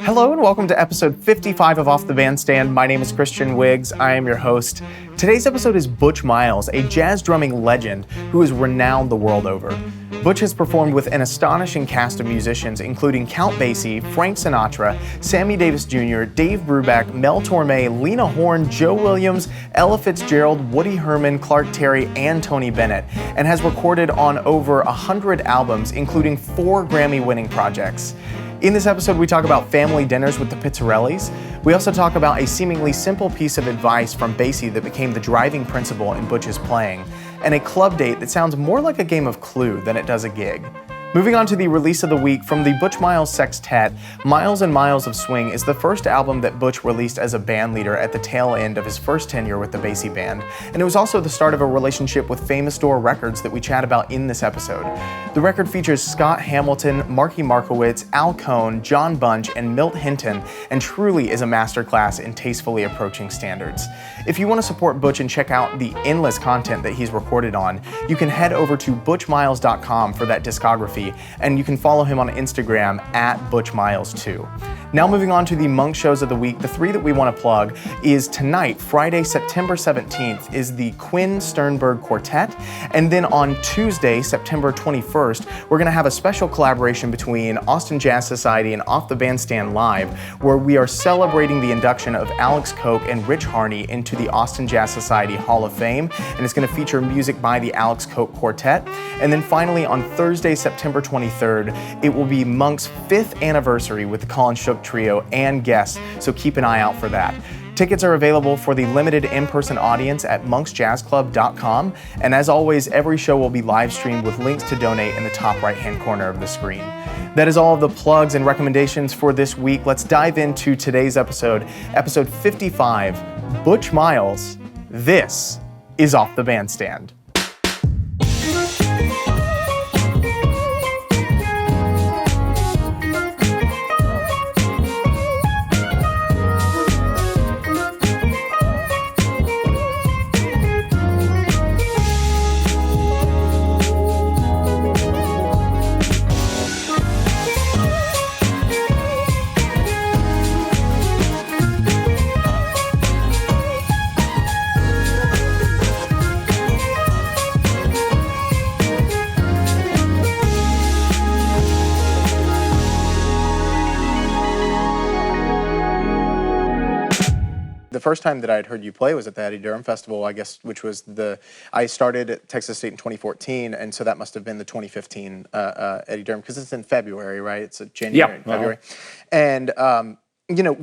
Hello and welcome to episode 55 of Off the Bandstand. My name is Christian Wiggs. I am your host. Today's episode is Butch Miles, a jazz drumming legend who is renowned the world over. Butch has performed with an astonishing cast of musicians, including Count Basie, Frank Sinatra, Sammy Davis Jr., Dave Brubeck, Mel Torme, Lena Horne, Joe Williams, Ella Fitzgerald, Woody Herman, Clark Terry, and Tony Bennett, and has recorded on over 100 albums, including 4 Grammy-winning projects. In this episode, we talk about family dinners with the Pizzarellis. We also talk about a seemingly simple piece of advice from Basie that became the driving principle in Butch's playing, and a club date that sounds more like a game of Clue than it does a gig. Moving on to the release of the week, from the Butch Miles Sextet, Miles and Miles of Swing is the first album that Butch released as a band leader at the tail end of his first tenure with the Basie Band, and it was also the start of a relationship with Famous Door Records that we chat about in this episode. The record features Scott Hamilton, Marky Markowitz, Al Cohn, John Bunch, and Milt Hinton, and truly is a masterclass in tastefully approaching standards. If you want to support Butch and check out the endless content that he's recorded on, you can head over to butchmiles.com for that discography, and you can follow him on Instagram at ButchMiles2. Now moving on to the Monk shows of the week, the 3 that we want to plug is tonight, Friday, September 17th, is the Quinn Sternberg Quartet, and then on Tuesday, September 21st, we're going to have a special collaboration between Austin Jazz Society and Off the Bandstand Live, where we are celebrating the induction of Alex Koch and Rich Harney into the Austin Jazz Society Hall of Fame, and it's going to feature music by the Alex Koch Quartet. And then finally, on Thursday, September 23rd, it will be Monk's 5th anniversary with the Colin Shook Trio and guests, so keep an eye out for that. Tickets are available for the limited in-person audience at monksjazzclub.com, and as always, every show will be live streamed with links to donate in the top right-hand corner of the screen. That is all of the plugs and recommendations for this week. Let's dive into today's episode, episode 55, Butch Miles. This is Off the Bandstand. The first time that I had heard you play was at the Eddie Durham Festival, I guess, which was I started at Texas State in 2014, and so that must have been the 2015 Eddie Durham, because it's in February, right? It's a January, February. And,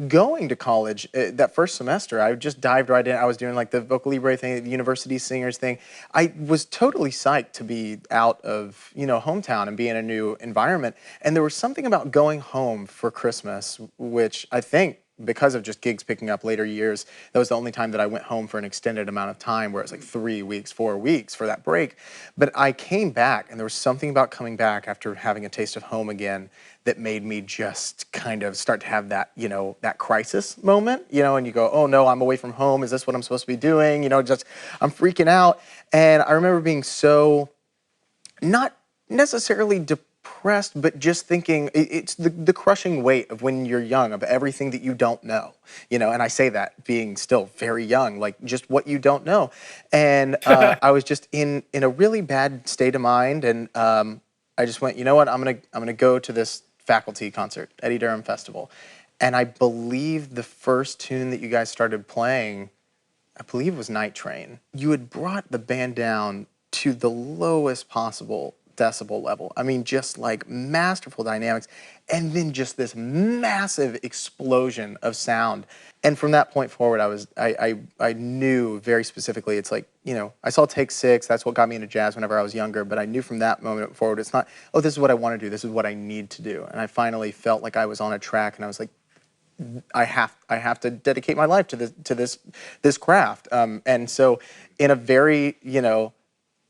going to college, that first semester, I just dived right in. I was doing like the Vocal Libre thing, the university singers thing. I was totally psyched to be out of, hometown and be in a new environment. And there was something about going home for Christmas, which I think, because of just gigs picking up later years, that was the only time that I went home for an extended amount of time, where it was like 3 weeks, 4 weeks for that break. But I came back, and there was something about coming back after having a taste of home again that made me just kind of start to have that, that crisis moment, and you go, oh no, I'm away from home. Is this what I'm supposed to be doing? I'm freaking out. And I remember being so, not necessarily depressed, but just thinking it's the crushing weight of when you're young, of everything that you don't know, and I say that being still very young, like just what you don't know. And I was just in a really bad state of mind, and I just went, you know what, I'm gonna go to this faculty concert, Eddie Durham Festival. And I believe the first tune that you guys started playing, I believe, was Night Train. You had brought the band down to the lowest possible decibel level. I mean, just like masterful dynamics, and then just this massive explosion of sound. And from that point forward, I knew very specifically, it's like, I saw Take 6, that's what got me into jazz whenever I was younger, but I knew from that moment forward, it's not, oh, this is what I want to do, this is what I need to do. And I finally felt like I was on a track, and I was like, I have to dedicate my life to this craft. And so in a very,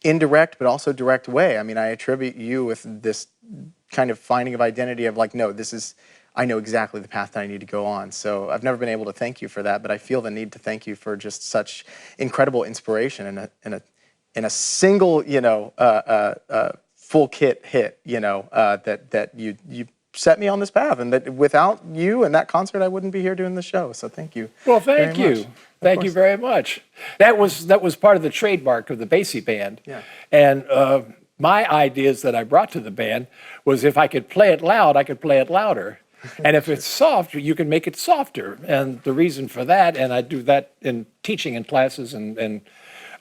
indirect but also direct way, I mean, I attribute you with this kind of finding of identity of like, no, I know exactly the path that I need to go on. So I've never been able to thank you for that, but I feel the need to thank you for just such incredible inspiration in a single, full kit hit, that you set me on this path, and that without you and that concert, I wouldn't be here doing the show. So thank you. Well, thank you. Thank you very much. That was part of the trademark of the Basie band. Yeah. And my ideas that I brought to the band was if I could play it loud, I could play it louder. And if it's soft, you can make it softer. And the reason for that, and I do that in teaching in classes and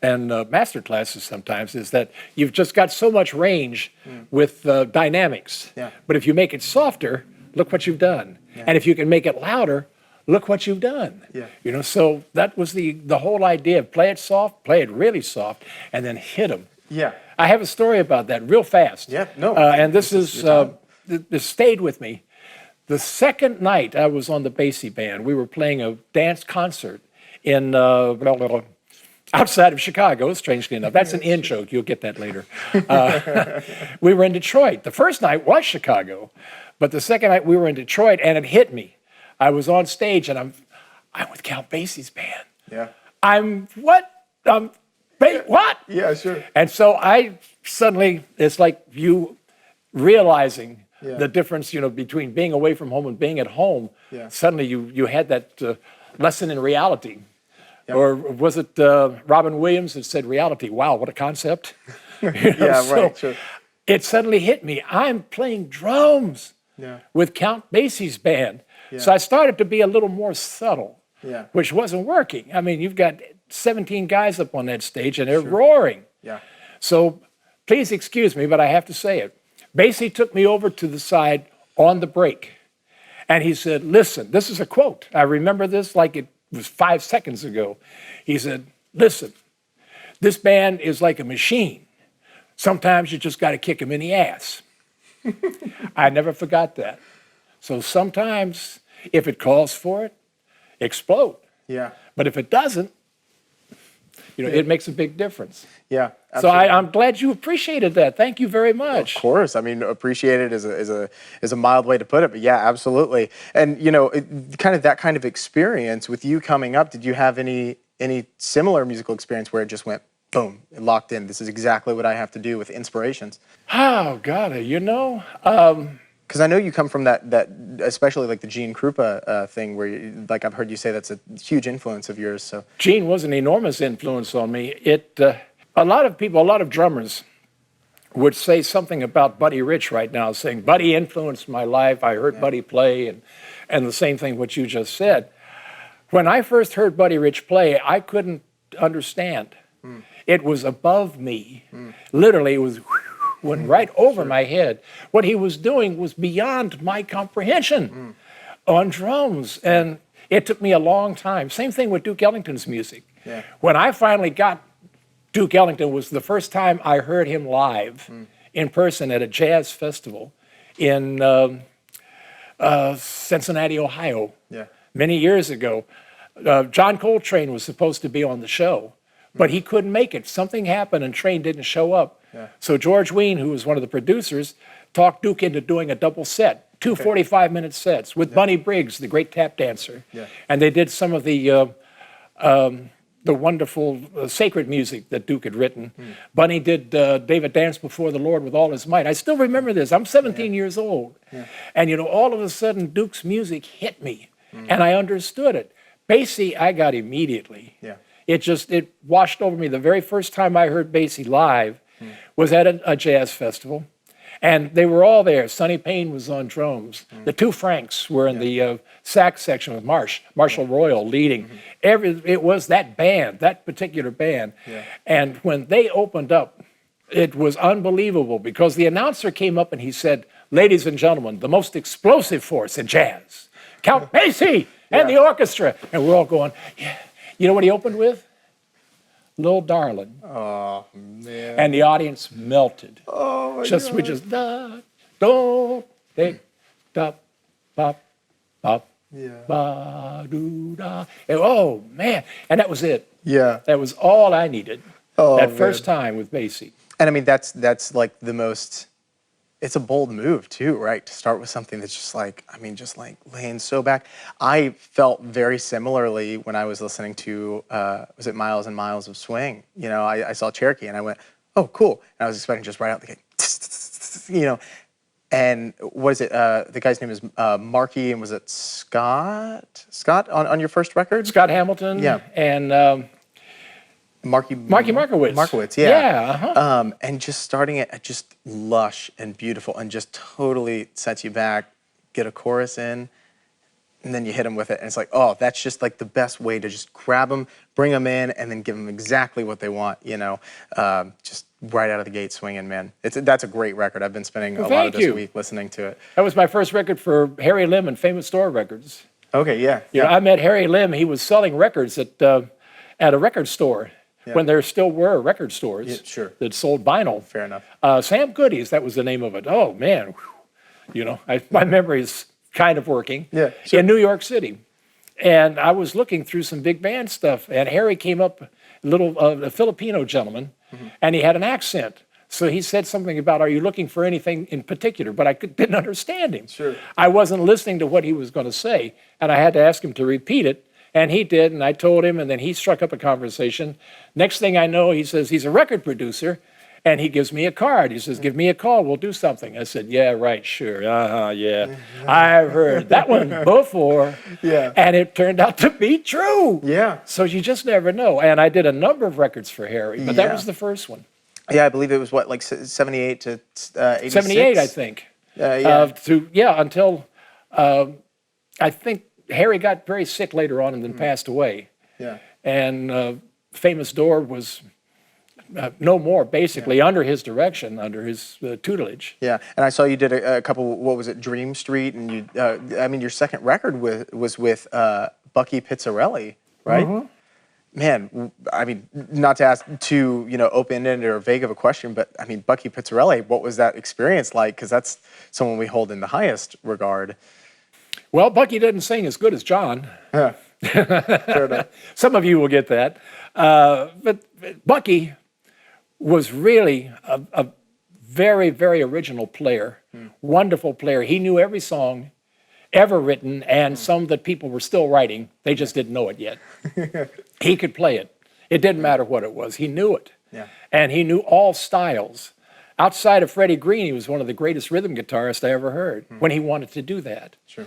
master classes sometimes, is that you've just got so much range with dynamics. Yeah. But if you make it softer, look what you've done. Yeah. And if you can make it louder, look what you've done. Yeah. You know, so that was the whole idea of play it soft, play it really soft, and then hit them. Yeah. I have a story about that real fast. Yeah, no. And this stayed with me. The second night I was on the Basie band, we were playing a dance concert in outside of Chicago, strangely enough. That's an in joke. You'll get that later. We were in Detroit. The first night was Chicago, but the second night we were in Detroit, and it hit me. I was on stage, and I'm with Count Basie's band. Yeah. What? What? Yeah, sure. And so I suddenly, it's like you realizing the difference, between being away from home and being at home. Yeah. Suddenly you had that lesson in reality. Yep. Or was it Robin Williams that said reality? Wow, what a concept. Right, sure. It suddenly hit me. I'm playing drums with Count Basie's band. Yeah. So I started to be a little more subtle, which wasn't working. I mean, you've got 17 guys up on that stage and they're roaring. Yeah. So please excuse me, but I have to say it. Basie took me over to the side on the break, and he said, listen, this is a quote. I remember this like it was 5 seconds ago. He said, listen, this band is like a machine. Sometimes you just got to kick him in the ass. I never forgot that. So sometimes, if it calls for it, explode. Yeah. But if it doesn't, it makes a big difference. Yeah. So I'm glad you appreciated that. Thank you very much. Of course. I mean, appreciated is a mild way to put it, but yeah, absolutely. And kind of that kind of experience with you coming up. Did you have any similar musical experience where it just went boom, it locked in? This is exactly what I have to do with inspirations. Oh God, because I know you come from that especially like the Gene Krupa thing, where like I've heard you say that's a huge influence of yours. So Gene was an enormous influence on me. A lot of people, a lot of drummers would say something about Buddy Rich right now, saying Buddy influenced my life. I heard Buddy play, and the same thing what you just said. When I first heard Buddy Rich play, I couldn't understand. It was above me. Literally, it went right over my head. What he was doing was beyond my comprehension on drums. And it took me a long time. Same thing with Duke Ellington's music. Yeah. When I finally got Duke Ellington was the first time I heard him live in person at a jazz festival in Cincinnati, Ohio, many years ago. John Coltrane was supposed to be on the show, but he couldn't make it. Something happened and Train didn't show up. Yeah. So George Wein, who was one of the producers, talked Duke into doing a double set, two 45-minute sets with Bunny Briggs, the great tap dancer. Yeah. And they did some of the wonderful sacred music that Duke had written. Bunny did David Dance Before the Lord with all his might. I still remember this. I'm 17 years old. Yeah. And all of a sudden Duke's music hit me and I understood it. Basie, I got immediately. Yeah. It washed over me. The very first time I heard Basie live was at a jazz festival. And they were all there. Sonny Payne was on drums. The two Franks were in the sax section with Marshall Royal leading. It was that band, that particular band. Yeah. And when they opened up, it was unbelievable because the announcer came up and he said, ladies and gentlemen, the most explosive force in jazz, Count Basie and the orchestra. And we're all going, yeah. You know what he opened with? Little Darling. Oh, man. And the audience melted. Oh, my God. We just, da, do, de, da, bop, bop, ba, do, da. And, oh, man. And that was it. Yeah. That was all I needed that first time with Basie. And I mean, that's like the most, it's a bold move too, right? To start with something that's just like, laying so back. I felt very similarly when I was listening to, was it Miles and Miles of Swing? I saw Cherokee and I went, oh, cool. And I was expecting just right out the gate, And what is it? The guy's name is Marky, and was it Scott? Scott on your first record? Scott Hamilton. Yeah. And Marky Markowitz. Markowitz, yeah. Yeah. And just starting it at just lush and beautiful and just totally sets you back. Get a chorus in, and then you hit them with it. And it's like, oh, that's just like the best way to just grab them, bring them in, and then give them exactly what they want, just right out of the gate swinging, man. That's a great record. I've been spending a lot of this week listening to it. That was my first record for Harry Lim and Famous Store Records. Okay, yeah. You know, I met Harry Lim. He was selling records at a record store. Yeah. When there still were record stores that sold vinyl. Fair enough. Sam Goody's, that was the name of it. Oh, man. My memory is kind of working. Yeah, sure. In New York City. And I was looking through some big band stuff, and Harry came up, a Filipino gentleman, and he had an accent. So he said something about, are you looking for anything in particular? But I didn't understand him. Sure. I wasn't listening to what he was going to say, and I had to ask him to repeat it. And he did, and I told him, and then he struck up a conversation. Next thing I know, he says he's a record producer, and he gives me a card. He says, give me a call, we'll do something. I said, yeah, right, sure, yeah. I've heard that one before. Yeah. And it turned out to be true. Yeah. So you just never know. And I did a number of records for Harry, but that was the first one. Yeah, I believe it was, like 78 to 86? 78, I think. Until I think Harry got very sick later on and then passed away. Yeah. And Famous Door was no more, basically, under his direction, under his tutelage. Yeah, and I saw you did a couple, what was it, Dream Street, and you, your second record was with Bucky Pizzarelli, right? Mm-hmm. Man, I mean, not to ask too, open-ended or vague of a question, but I mean, Bucky Pizzarelli, what was that experience like? Because that's someone we hold in the highest regard. Well, Bucky didn't sing as good as John. Yeah. Fair enough. Some of you will get that. But Bucky was really a very, very original player, wonderful player. He knew every song ever written and some that people were still writing. They just didn't know it yet. He could play it. It didn't matter what it was. He knew it. Yeah. And he knew all styles. Outside of Freddie Green, he was one of the greatest rhythm guitarists I ever heard when he wanted to do that. Sure.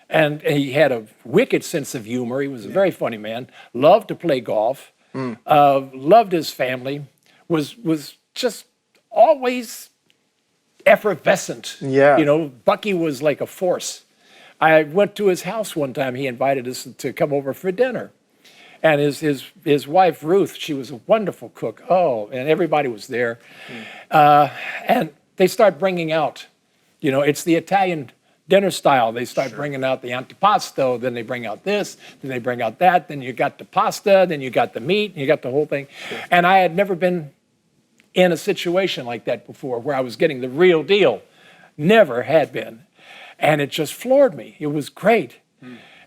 And he had a wicked sense of humor. He was a very funny man. Loved to play golf. Loved his family. Was just always effervescent. Yeah. Bucky was like a force. I went to his house one time. He invited us to come over for dinner. And his wife, Ruth, she was a wonderful cook. Oh, and everybody was there. And they start bringing out, it's the Italian dinner style. They start bringing out the antipasto, then they bring out this, then they bring out that, then you got the pasta, then you got the meat, and you got the whole thing. Sure. And I had never been in a situation like that before where I was getting the real deal. Never had been. And it just floored me. It was great.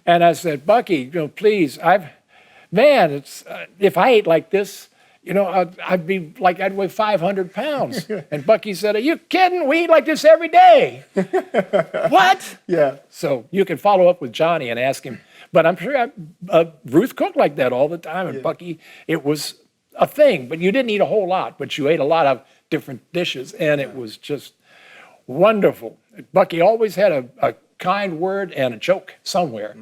And I said, Bucky, please, it's if I ate like this, I'd be like, I'd weigh 500 pounds. And Bucky said, are you kidding? We eat like this every day. What? Yeah. So you can follow up with Johnny and ask him. But I'm sure Ruth cooked like that all the time. And Bucky, it was a thing. But you didn't eat a whole lot. But you ate a lot of different dishes. And it was just wonderful. Bucky always had a kind word and a joke somewhere.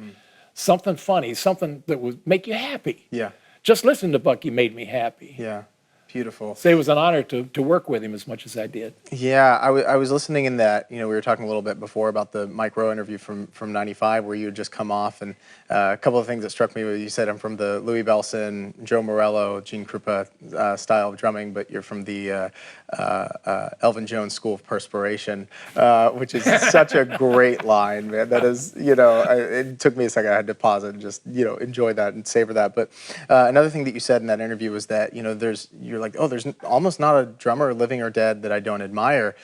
Something funny, something that would make you happy. Yeah. Just listen to Bucky made me happy. Yeah, beautiful. So it was an honor to work with him as much as I did. Yeah, I was listening in that, we were talking a little bit before about the Mike Rowe interview from 95 where you had just come off, and a couple of things that struck me were you said I'm from the Louis Bellson, Joe Morello, Gene Krupa style of drumming, but you're from the Elvin Jones School of Perspiration, which is such a great line, man. That is, it took me a second. I had to pause it and just, enjoy that and savor that. But another thing that you said in that interview was that, you're like, there's almost not a drummer, living or dead, that I don't admire,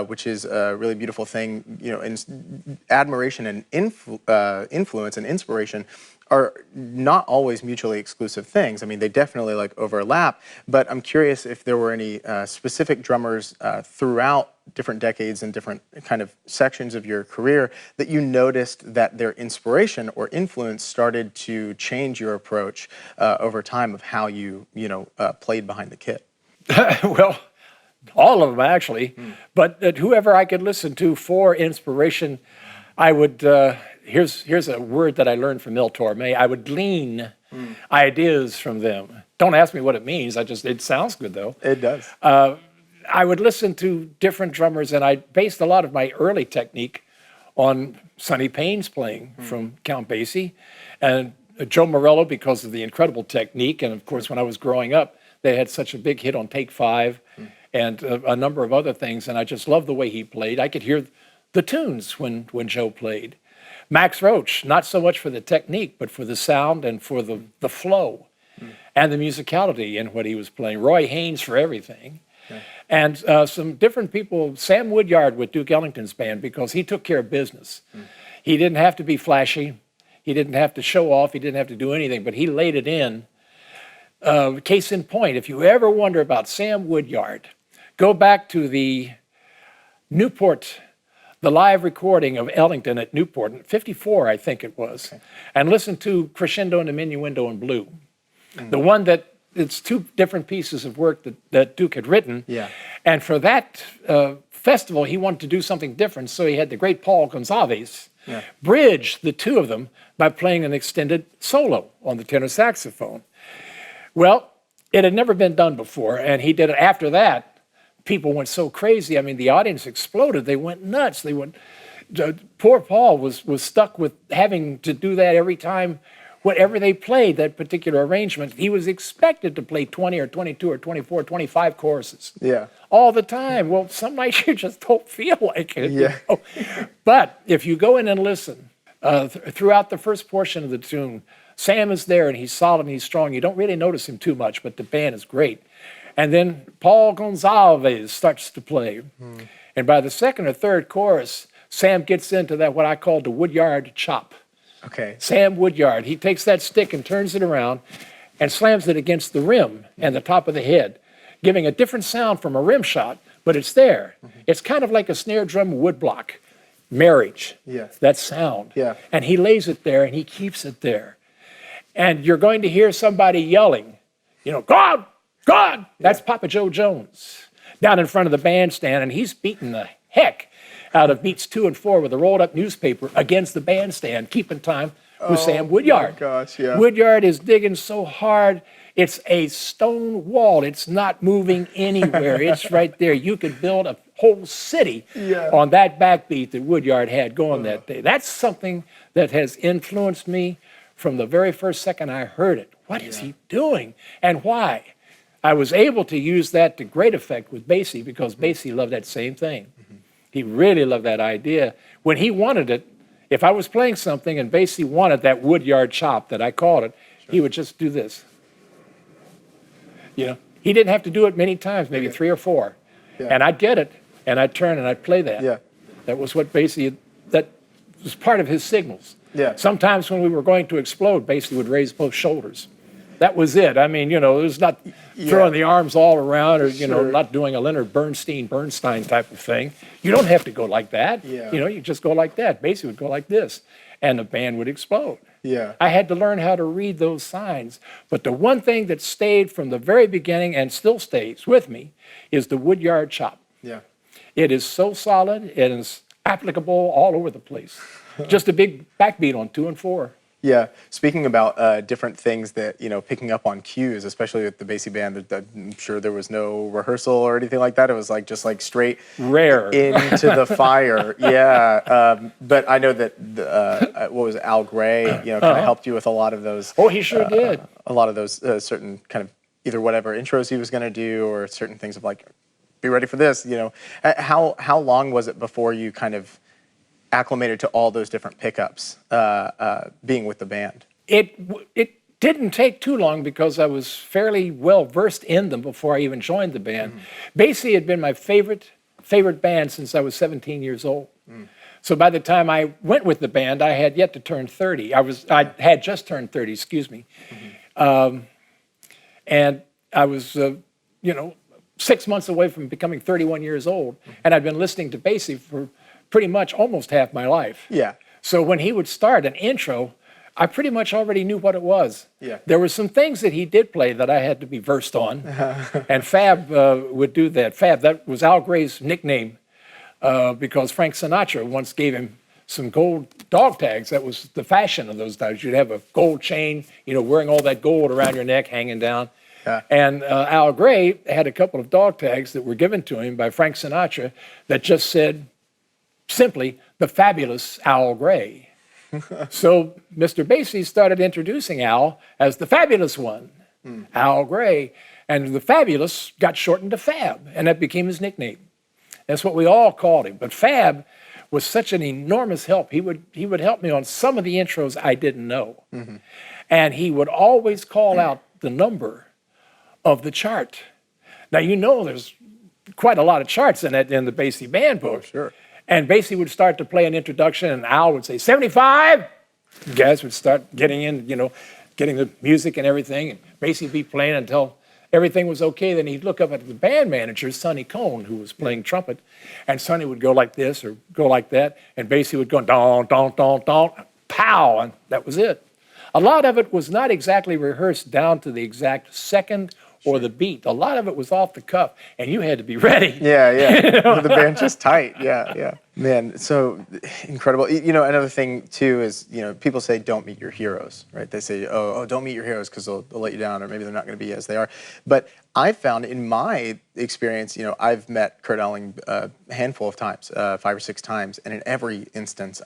which is a really beautiful thing. In admiration and influence and inspiration are not always mutually exclusive things. I mean, they definitely overlap, but I'm curious if there were any specific drummers throughout different decades and different kind of sections of your career that you noticed that their inspiration or influence started to change your approach over time of how you played behind the kit. Well, all of them actually, but whoever I could listen to for inspiration, I would, here's a word that I learned from Mel Torme, I would glean ideas from them. Don't ask me what it means, it sounds good though. It does. I would listen to different drummers, and I based a lot of my early technique on Sonny Payne's playing from Count Basie, and Joe Morello because of the incredible technique, and of course when I was growing up, they had such a big hit on Take Five, and a number of other things, and I just loved the way he played. I could hear the tunes when Joe played. Max Roach, not so much for the technique, but for the sound and for the flow and the musicality in what he was playing. Roy Haynes for everything. And some different people, Sam Woodyard with Duke Ellington's band, because he took care of business. He didn't have to be flashy. He didn't have to show off. He didn't have to do anything, but he laid it in. Case in point, if you ever wonder about Sam Woodyard, go back to the Newport, the live recording of Ellington at Newport, in 54, I think it was, and listen to Crescendo and Diminuendo in Blue. The one that, it's two different pieces of work that Duke had written. Yeah. And for that festival, he wanted to do something different, so he had the great Paul Gonsalves bridge the two of them by playing an extended solo on the tenor saxophone. Well, it had never been done before, and he did it. After that, people went so crazy. I mean, the audience exploded. They went nuts. They went. Poor Paul was stuck with having to do that every time, whatever they played, that particular arrangement. He was expected to play 20 or 22 or 24, 25 choruses. Yeah. All the time. Well, some nights you just don't feel like it. Yeah. You know? But if you go in and listen, throughout the first portion of the tune, Sam is there and he's solid and he's strong. You don't really notice him too much, but the band is great. And then Paul Gonsalves starts to play. And by the second or third chorus, Sam gets into that, what I call the Woodyard chop. Okay. Sam Woodyard, he takes that stick and turns it around and slams it against the rim and the top of the head, giving a different sound from a rim shot, but it's there. It's kind of like a snare drum woodblock. Marriage, that sound. Yeah. And he lays it there and he keeps it there. And you're going to hear somebody yelling, you know, God, God! That's Papa Joe Jones down in front of the bandstand, and he's beating the heck out of beats 2 and 4 with a rolled up newspaper against the bandstand, keeping time with Sam Woodyard. My gosh, yeah. Woodyard is digging so hard, it's a stone wall. It's not moving anywhere. It's right there. You could build a whole city on that backbeat that Woodyard had going that day. That's something that has influenced me from the very first second I heard it. What is he doing and why? I was able to use that to great effect with Basie because Basie loved that same thing. He really loved that idea. When he wanted it, if I was playing something and Basie wanted that Woodyard chop that I called it, he would just do this. You know, he didn't have to do it many times, maybe 3 or 4. And I'd get it, and I'd turn and I'd play that. That was what Basie, that was part of his signals. Sometimes when we were going to explode, Basie would raise both shoulders. That was it. I mean, you know, it was not throwing the arms all around or, you know, not doing a Leonard Bernstein type of thing. You don't have to go like that. You know, you just go like that. Basie would go like this, and the band would explode. I had to learn how to read those signs. But the one thing that stayed from the very beginning and still stays with me is the Woodyard chop. It is so solid. It is applicable all over the place. Just a big backbeat on 2 and 4. Yeah, speaking about different things that, you know, picking up on cues, especially with the Basie band, I'm sure there was no rehearsal or anything like that. It was like just like straight into the fire. But I know that what was it, Al Gray, you know, kind of helped you with a lot of those. Oh, he sure did. A lot of those certain kind of either whatever intros he was going to do or certain things of like, be ready for this. You know, how long was it before you kind of acclimated to all those different pickups being with the band? It didn't take too long because I was fairly well versed in them before I even joined the band. Basie had been my favorite band since I was 17 years old. So by the time I went with the band, I had yet to turn 30. I had just turned 30, excuse me. And I was, you know, 6 months away from becoming 31 years old. And I'd been listening to Basie for pretty much almost half my life. So when he would start an intro, I pretty much already knew what it was. Yeah. There were some things that he did play that I had to be versed on, and Fab would do that. Fab, that was Al Gray's nickname because Frank Sinatra once gave him some gold dog tags. That was the fashion of those days. You'd have a gold chain, wearing all that gold around your neck, hanging down. Yeah. And Al Gray had a couple of dog tags that were given to him by Frank Sinatra that just said, simply, the fabulous Al Gray. So Mr. Basie started introducing Al as the fabulous one, Al Gray. And the fabulous got shortened to Fab, and that became his nickname. That's what we all called him. But Fab was such an enormous help. He would help me on some of the intros I didn't know. And he would always call out the number of the chart. Now, there's quite a lot of charts in the Basie band book. Oh, sure. And Basie would start to play an introduction, and Al would say, 75! You guys would start getting in, getting the music and everything, and Basie would be playing until everything was okay. Then he'd look up at the band manager, Sonny Cohn, who was playing trumpet, and Sonny would go like this or go like that, and Basie would go, don, don, don, don, pow, and that was it. A lot of it was not exactly rehearsed down to the exact second or the beat. A lot of it was off the cuff, and you had to be ready. Yeah. The band's just tight. Yeah. Man, so incredible. Another thing too is, people say don't meet your heroes, right? They say, oh, don't meet your heroes because they'll let you down, or maybe they're not going to be as they are. But I found in my experience, I've met Kurt Elling a handful of times, 5 or 6 times, and in every instance,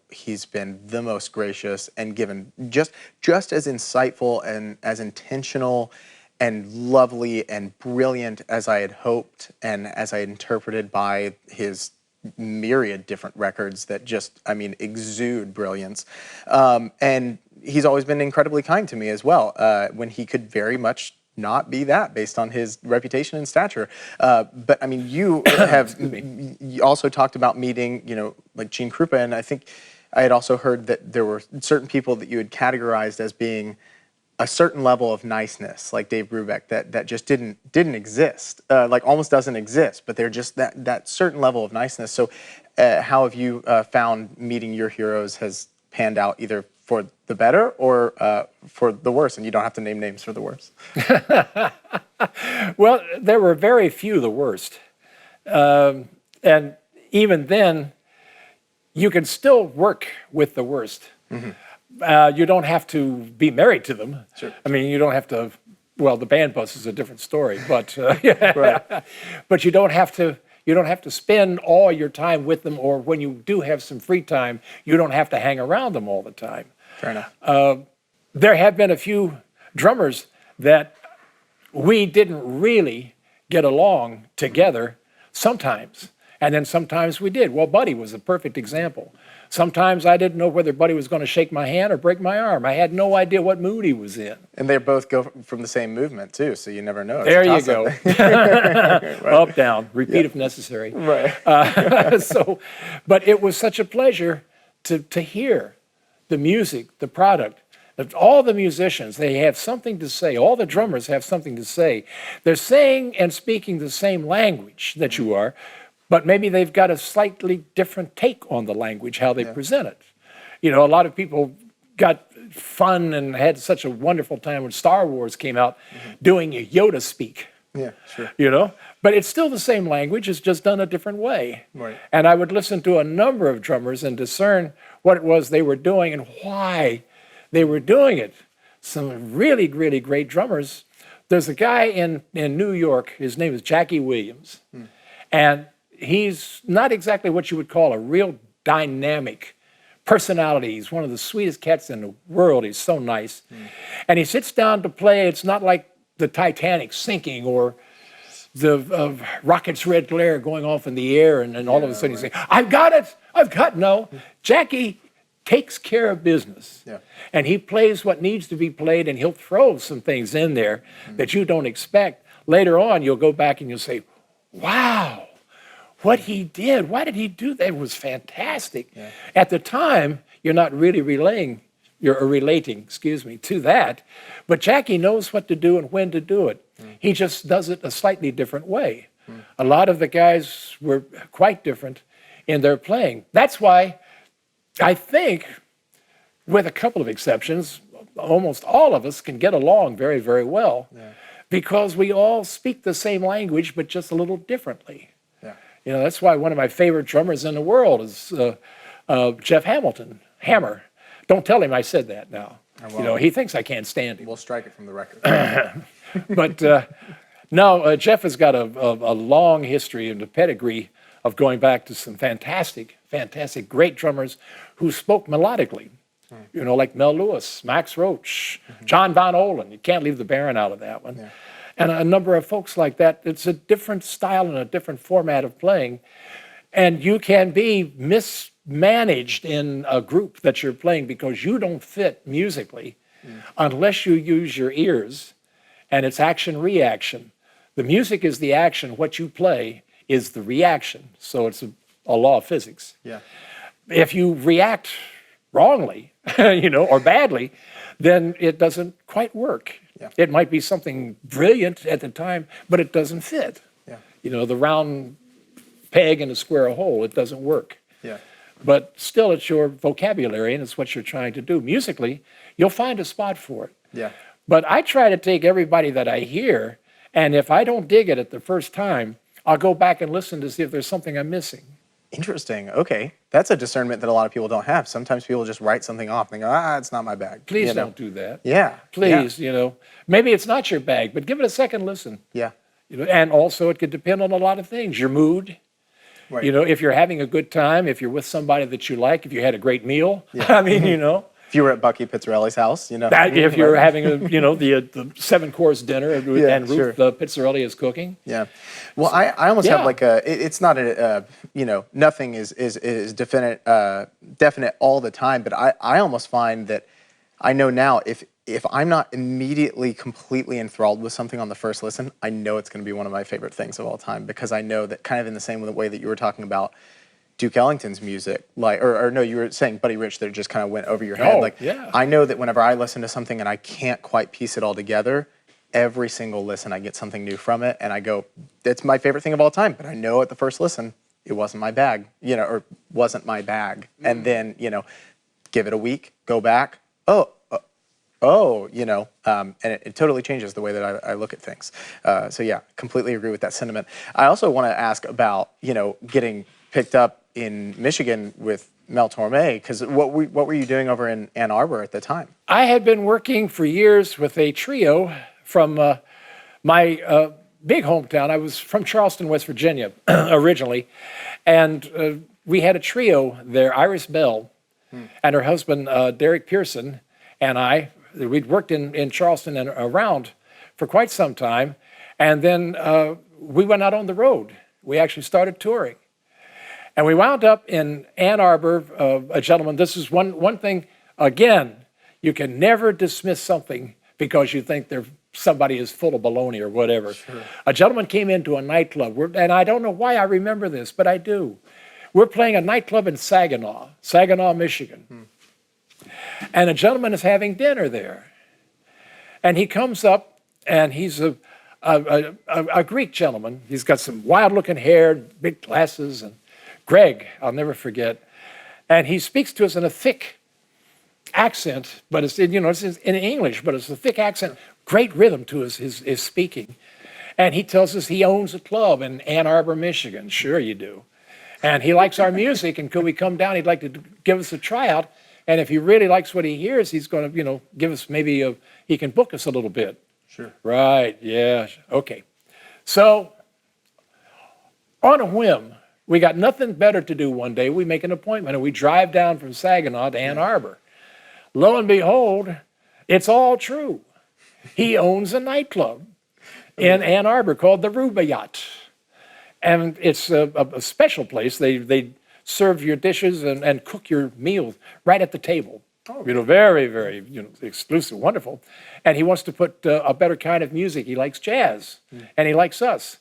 he's been the most gracious and given just as insightful and as intentional and lovely and brilliant as I had hoped and as I had interpreted by his myriad different records that just, exude brilliance. And he's always been incredibly kind to me as well, when he could very much not be that based on his reputation and stature. But you have you also talked about meeting, like Gene Krupa, and I think I had also heard that there were certain people that you had categorized as being a certain level of niceness, like Dave Brubeck, that just didn't exist, like almost doesn't exist, but they're just that certain level of niceness. So how have you found meeting your heroes has panned out either for the better or for the worse? And you don't have to name names for the worst. Well, there were very few the worst. And even then, you can still work with the worst. You don't have to be married to them. Sure. You don't have to, well, the band bus is a different story, but right. But you don't have to spend all your time with them, or when you do have some free time, you don't have to hang around them all the time. Fair enough. There have been a few drummers that we didn't really get along together sometimes, and then sometimes we did. Well, Buddy was a perfect example. Sometimes I didn't know whether Buddy was going to shake my hand or break my arm. I had no idea what mood he was in. And they both go from the same movement, too, so you never know. There you go. Right. Up, down, repeat if necessary. Right. But it was such a pleasure to hear the music, the product. All the musicians, they have something to say. All the drummers have something to say. They're saying and speaking the same language that you are, but maybe they've got a slightly different take on the language, how they present it. A lot of people got fun and had such a wonderful time when Star Wars came out doing a Yoda speak. Yeah, sure. But it's still the same language, it's just done a different way. Right. And I would listen to a number of drummers and discern what it was they were doing and why they were doing it. Some really, really great drummers. There's a guy in New York, his name is Jackie Williams. And he's not exactly what you would call a real dynamic personality. He's one of the sweetest cats in the world. He's so nice. And he sits down to play. It's not like the Titanic sinking or the rocket's red glare going off in the air, and then all of a sudden he's saying, I've got it. No, Jackie takes care of business. Yeah. And he plays what needs to be played, and he'll throw some things in there that you don't expect. Later on, you'll go back and you'll say, wow, what he did, why did he do that? It was fantastic. Yeah. At the time, you're not really relating, to that, but Jackie knows what to do and when to do it. He just does it a slightly different way. A lot of the guys were quite different in their playing. That's why I think with a couple of exceptions, almost all of us can get along very, very well because we all speak the same language, but just a little differently. Yeah. You know, that's why one of my favorite drummers in the world is Jeff Hamilton, Hammer. Don't tell him I said that now. You know, he thinks I can't stand him. We'll strike it from the record. But no, Jeff has got a long history and a pedigree of going back to some fantastic, great drummers who spoke melodically. You know, like Mel Lewis, Max Roach, John Von Ohlen. You can't leave the Baron out of that one. Yeah. And a number of folks like that. It's a different style and a different format of playing. And you can be mismanaged in a group that you're playing because you don't fit musically unless you use your ears. And it's action-reaction. The music is the action. What you play is the reaction. So it's a law of physics. Yeah. If you react wrongly, you know, or badly, then it doesn't quite work. Yeah. It might be something brilliant at the time, but it doesn't fit. Yeah. You know, the round peg in a square hole, it doesn't work. Yeah. But still, it's your vocabulary and it's what you're trying to do. Musically, you'll find a spot for it. Yeah. But I try to take everybody that I hear, and if I don't dig it at the first time, I'll go back and listen to see if there's something I'm missing. Interesting. Okay. That's a discernment that a lot of people don't have. Sometimes people just write something off and they go, it's not my bag. Please don't do that. Yeah. Please, you know, maybe it's not your bag, but give it a second listen. Yeah. You know, and also it could depend on a lot of things. Your mood. Right. You know, if you're having a good time, if you're with somebody that you like, if you had a great meal, I mean, you know. If you were at Bucky Pizzarelli's house, you know. If you're having a, you know, the 7-course dinner and Ruth Pizzarelli is cooking. Yeah. Well, I almost have like it's not you know, nothing is definite all the time, but I almost find that I know now if I'm not immediately completely enthralled with something on the first listen, I know it's going to be one of my favorite things of all time, because I know that kind of in the same way that you were talking about Duke Ellington's music, like, or no, you were saying Buddy Rich, that it just kind of went over your head. I know that whenever I listen to something and I can't quite piece it all together, every single listen I get something new from it, and I go, it's my favorite thing of all time. But I know at the first listen, it wasn't my bag, you know, or wasn't my bag. And then, you know, give it a week, go back, you know, and it totally changes the way that I look at things. So yeah, completely agree with that sentiment. I also want to ask about, you know, getting picked up in Michigan with Mel Torme, because what were you doing over in Ann Arbor at the time? I had been working for years with a trio from my big hometown. I was from Charleston, West Virginia, originally, and we had a trio there, Iris Bell and her husband, Derek Pearson, and I. We'd worked in Charleston and around for quite some time, and then we went out on the road. We actually started touring. And we wound up in Ann Arbor, a gentleman. This is one thing, again, you can never dismiss something because you think somebody is full of baloney or whatever. Sure. A gentleman came into a nightclub, and I don't know why I remember this, but I do. We're playing a nightclub in Saginaw, Michigan. And a gentleman is having dinner there. And he comes up, and he's a Greek gentleman. He's got some wild-looking hair, big glasses, and Greg, I'll never forget. And he speaks to us in a thick accent, but it's in English, but it's a thick accent, great rhythm to his speaking. And he tells us he owns a club in Ann Arbor, Michigan. Sure you do. And he likes our music, and could we come down? He'd like to give us a tryout. And if he really likes what he hears, he's going to, you know, give us maybe he can book us a little bit. Sure. Right, yeah, okay. So, on a whim, we got nothing better to do one day. We make an appointment, and we drive down from Saginaw to Ann Arbor. Lo and behold, it's all true. He owns a nightclub in Ann Arbor called the Rubaiyat. And it's a special place. They serve your dishes and cook your meals right at the table. Oh. You know, very, very, you know, exclusive, wonderful. And he wants to put a better kind of music. He likes jazz, and he likes us.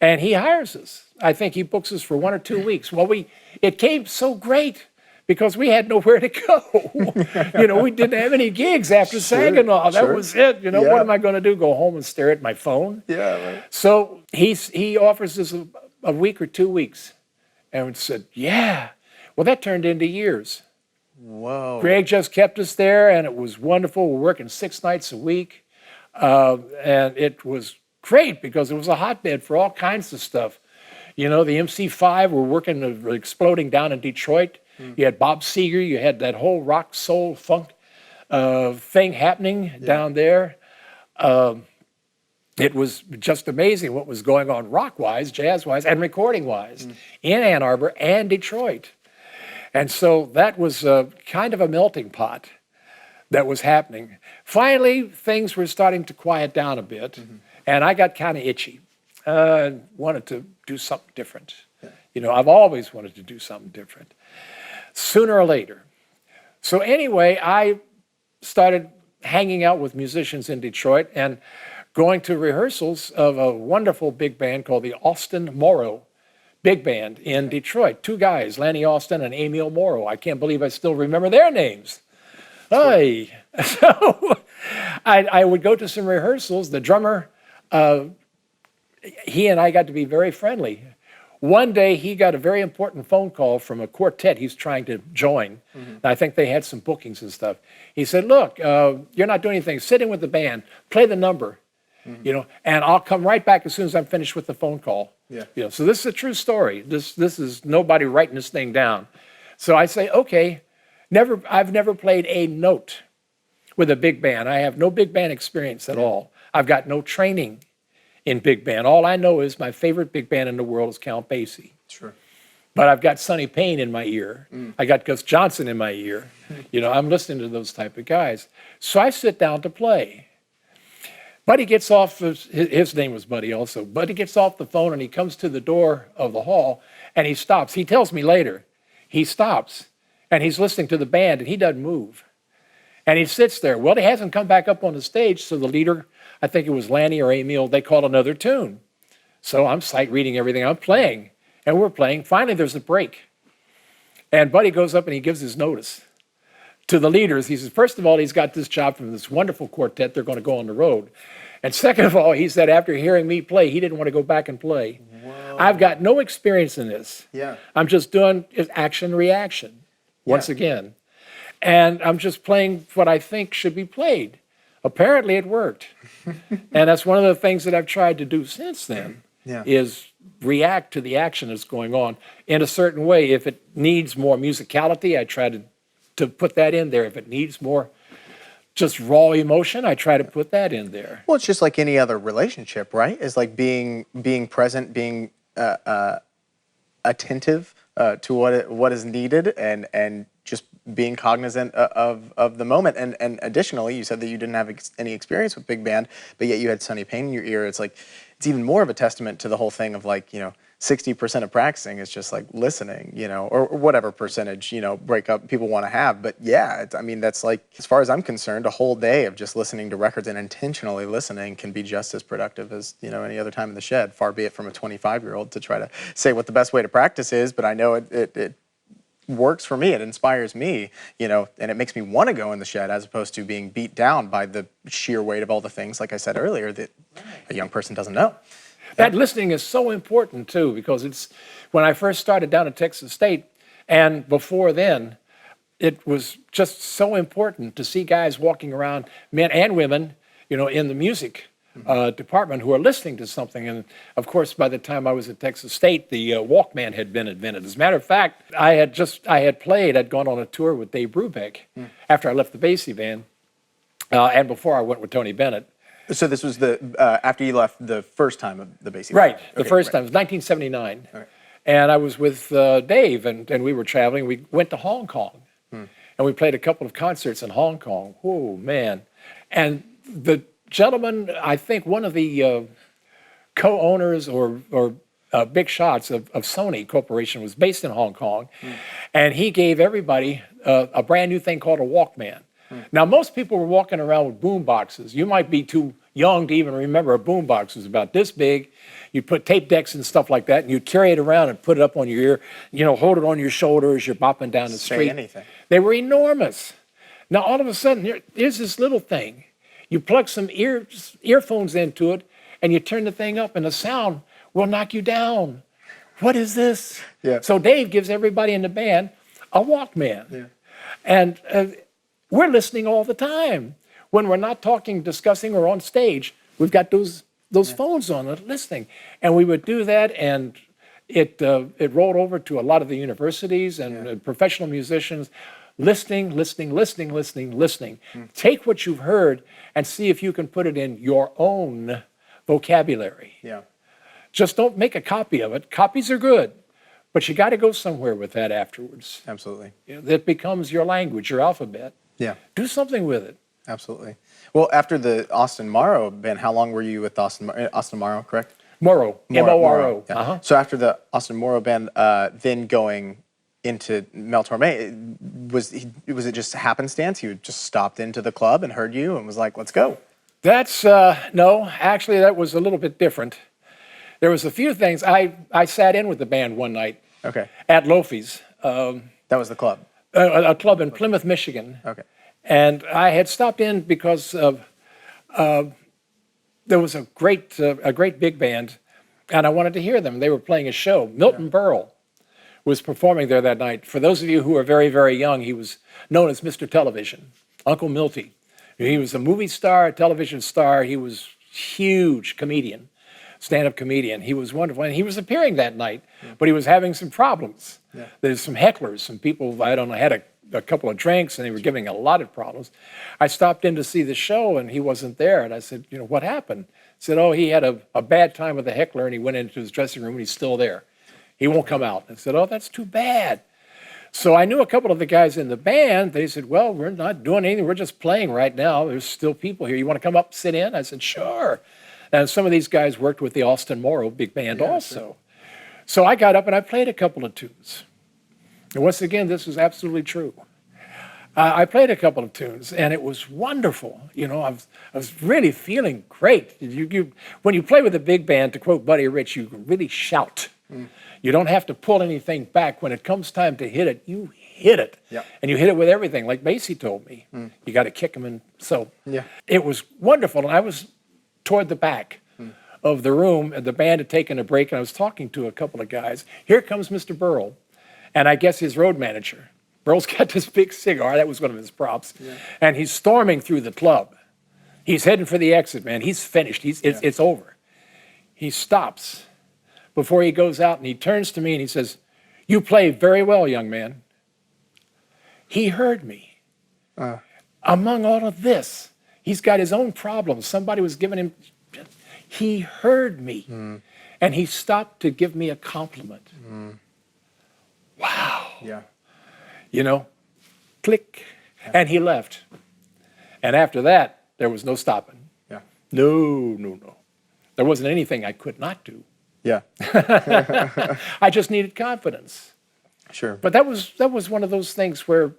And he hires us. I think he books us for 1 or 2 weeks. Well, it came so great because we had nowhere to go. You know, we didn't have any gigs after Saginaw. That was it. You know, what am I going to do? Go home and stare at my phone? Yeah, right. So he offers us a week or 2 weeks. And we said, yeah. Well, that turned into years. Whoa. Greg just kept us there, and it was wonderful. We're working 6 nights a week, and it was great because it was a hotbed for all kinds of stuff. You know, the MC5 were working, exploding down in Detroit. You had Bob Seger, you had that whole rock, soul, funk thing happening down there. It was just amazing what was going on rock-wise, jazz-wise, and recording-wise in Ann Arbor and Detroit. And so that was kind of a melting pot that was happening. Finally, things were starting to quiet down a bit, and I got kind of itchy. Wanted to do something different. You know, I've always wanted to do something different, sooner or later. So anyway, I started hanging out with musicians in Detroit and going to rehearsals of a wonderful big band called the Austin Morrow Big Band in Detroit. 2 guys, Lanny Austin and Emil Morrow. I can't believe I still remember their names. Hey. So I would go to some rehearsals. The drummer, he and I got to be very friendly. One day he got a very important phone call from a quartet he's trying to join. I think they had some bookings and stuff. He said, look, you're not doing anything. Sit in with the band, play the number, you know, and I'll come right back as soon as I'm finished with the phone call. You know, so this is a true story. This is nobody writing this thing down. So I say, okay, I've never played a note with a big band. I have no big band experience at all. I've got no training in big band. All I know is my favorite big band in the world is Count Basie. Sure. But I've got Sonny Payne in my ear. I got Gus Johnson in my ear. You know, I'm listening to those type of guys. So I sit down to play. Buddy gets off, his name was Buddy also. Buddy gets off the phone and he comes to the door of the hall and he stops. He tells me later, he stops and he's listening to the band and he doesn't move. And he sits there. Well, he hasn't come back up on the stage, so the leader, I think it was Lanny or Emil, they called another tune. So I'm sight reading everything I'm playing, and we're playing. Finally, there's a break. And Buddy goes up and he gives his notice to the leaders. He says, first of all, he's got this job from this wonderful quartet. They're going to go on the road. And second of all, he said after hearing me play, he didn't want to go back and play. Whoa. I've got no experience in this. I'm just doing action-reaction once again. And I'm just playing what I think should be played. Apparently it worked. And that's one of the things that I've tried to do since then, is react to the action that's going on in a certain way. If it needs more musicality, I try to put that in there. If it needs more just raw emotion, I try to put that in there. Well, it's just like any other relationship, right? It's like being present, being attentive to what is needed, and just being cognizant of the moment. And additionally, you said that you didn't have any experience with big band, but yet you had Sonny Payne in your ear. It's like, it's even more of a testament to the whole thing of like, you know, 60% of practicing is just like listening, you know, or whatever percentage, you know, breakup people want to have. But yeah, I mean, that's like, as far as I'm concerned, a whole day of just listening to records and intentionally listening can be just as productive as, you know, any other time in the shed, far be it from a 25-year-old to try to say what the best way to practice is. But I know it works for me. It inspires me, you know, and it makes me want to go in the shed as opposed to being beat down by the sheer weight of all the things, like I said earlier, that a young person doesn't know. That listening is so important too, because it's when I first started down at Texas State, and before then, it was just so important to see guys walking around, men and women, you know, in the music department who are listening to something. And of course, by the time I was at Texas State, the Walkman had been invented. As a matter of fact, I'd gone on a tour with Dave Brubeck after I left the Basie band, and before I went with Tony Bennett. So this was the after you left the first time of the Basie. Right, the first time. It was 1979. Right. And I was with Dave, and we were traveling. We went to Hong Kong, and we played a couple of concerts in Hong Kong. Oh, man. And the gentleman, I think one of the co-owners or big shots of Sony Corporation was based in Hong Kong, and he gave everybody a brand new thing called a Walkman. Now, most people were walking around with boom boxes. You might be too young to even remember a boom box. It was about this big. You'd put tape decks and stuff like that, and you'd carry it around and put it up on your ear, you know, hold it on your shoulder as you're bopping down the street. Say anything. They were enormous. Now, all of a sudden, here's this little thing. You plug some earphones into it, and you turn the thing up, and the sound will knock you down. What is this? Yeah. So Dave gives everybody in the band a Walkman. Yeah. And we're listening all the time. When we're not talking, discussing, or on stage, we've got those phones on listening. And we would do that, and it rolled over to a lot of the universities and professional musicians. Listening. Take what you've heard and see if you can put it in your own vocabulary. Yeah. Just don't make a copy of it. Copies are good, but you got to go somewhere with that afterwards. Absolutely. That becomes your language, your alphabet. Yeah. Do something with it. Absolutely. Well, after the Austin Morrow band, how long were you with Austin Morrow, correct? Morrow, M-O-R-O. Yeah. Uh-huh. So after the Austin Morrow band, then going into Mel Torme, was it just happenstance? He just stopped into the club and heard you and was like, let's go? That's, no, actually that was a little bit different. There was a few things. I sat in with the band one night at Lofi's. That was the club? A club in Plymouth, Michigan. Okay. And I had stopped in because of, there was a great big band, and I wanted to hear them. They were playing a show. Milton Berle was performing there that night. For those of you who are very, very young, he was known as Mr. Television, Uncle Milty. He was a movie star, a television star. He was huge comedian, stand-up comedian. He was wonderful, and he was appearing that night, but he was having some problems. Yeah. There's some hecklers, some people, I don't know, had a couple of drinks, and they were giving a lot of problems. I stopped in to see the show, and he wasn't there, and I said, what happened? He said, he had a bad time with a heckler, and he went into his dressing room, and he's still there. He won't come out. I said, that's too bad. So I knew a couple of the guys in the band. They said, well, we're not doing anything. We're just playing right now. There's still people here. You want to come up, sit in? I said, sure. And some of these guys worked with the Austin Morrow big band also. Sure. So I got up and I played a couple of tunes. And once again, this is absolutely true. I played a couple of tunes, and it was wonderful. I was really feeling great. When you play with a big band, to quote Buddy Rich, you can really shout. You don't have to pull anything back. When it comes time to hit it, you hit it. Yep. And you hit it with everything, like Basie told me. You got to kick them. And so it was wonderful. And I was toward the back of the room, and the band had taken a break, and I was talking to a couple of guys. Here comes Mr. Berle, and I guess his road manager. Berle's got this big cigar. That was one of his props. Yeah. And he's storming through the club. He's heading for the exit, man. He's finished. It's over. He stops before he goes out, and he turns to me and he says, you play very well, young man. He heard me. Among all of this, he's got his own problems. Somebody was giving him, he heard me. And he stopped to give me a compliment. Wow. Yeah. Click. Yeah. And he left. And after that, there was no stopping. Yeah. No. There wasn't anything I could not do. Yeah. I just needed confidence. Sure. But that was one of those things where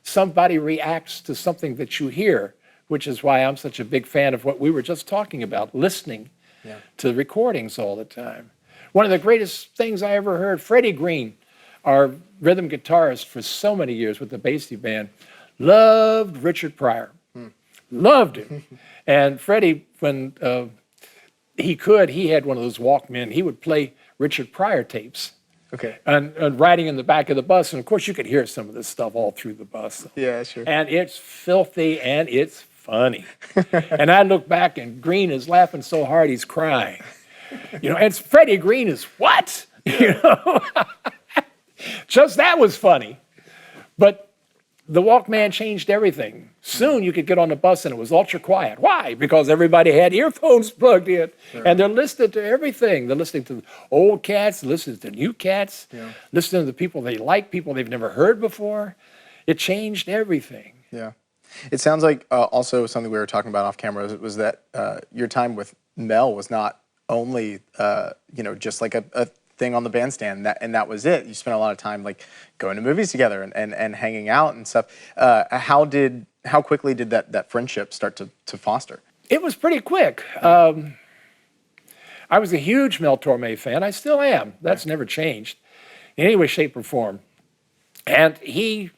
somebody reacts to something that you hear, which is why I'm such a big fan of what we were just talking about, listening to recordings all the time. One of the greatest things I ever heard, Freddie Green, our rhythm guitarist for so many years with the Basie band, loved Richard Pryor. Loved him. And Freddie, when he had one of those Walkmen. He would play Richard Pryor tapes. Okay. And riding in the back of the bus. And of course, you could hear some of this stuff all through the bus. Yeah, sure. And it's filthy and it's funny. And I look back and Green is laughing so hard he's crying. And Freddie Green is what? Just that was funny. But the Walkman changed everything. Soon you could get on the bus and it was ultra quiet. Why? Because everybody had earphones plugged in. Sure. And they're listening to everything. They're listening to old cats, listening to new cats, listening to the people they like, people they've never heard before. It changed everything. Yeah. It sounds like also something we were talking about off camera was that your time with Mel was not only, just like a thing on the bandstand, and that was it. You spent a lot of time like going to movies together and hanging out and stuff. How quickly did that friendship start to foster? It was pretty quick. I was a huge Mel Torme fan. I still am. That's never changed in any way, shape, or form. And he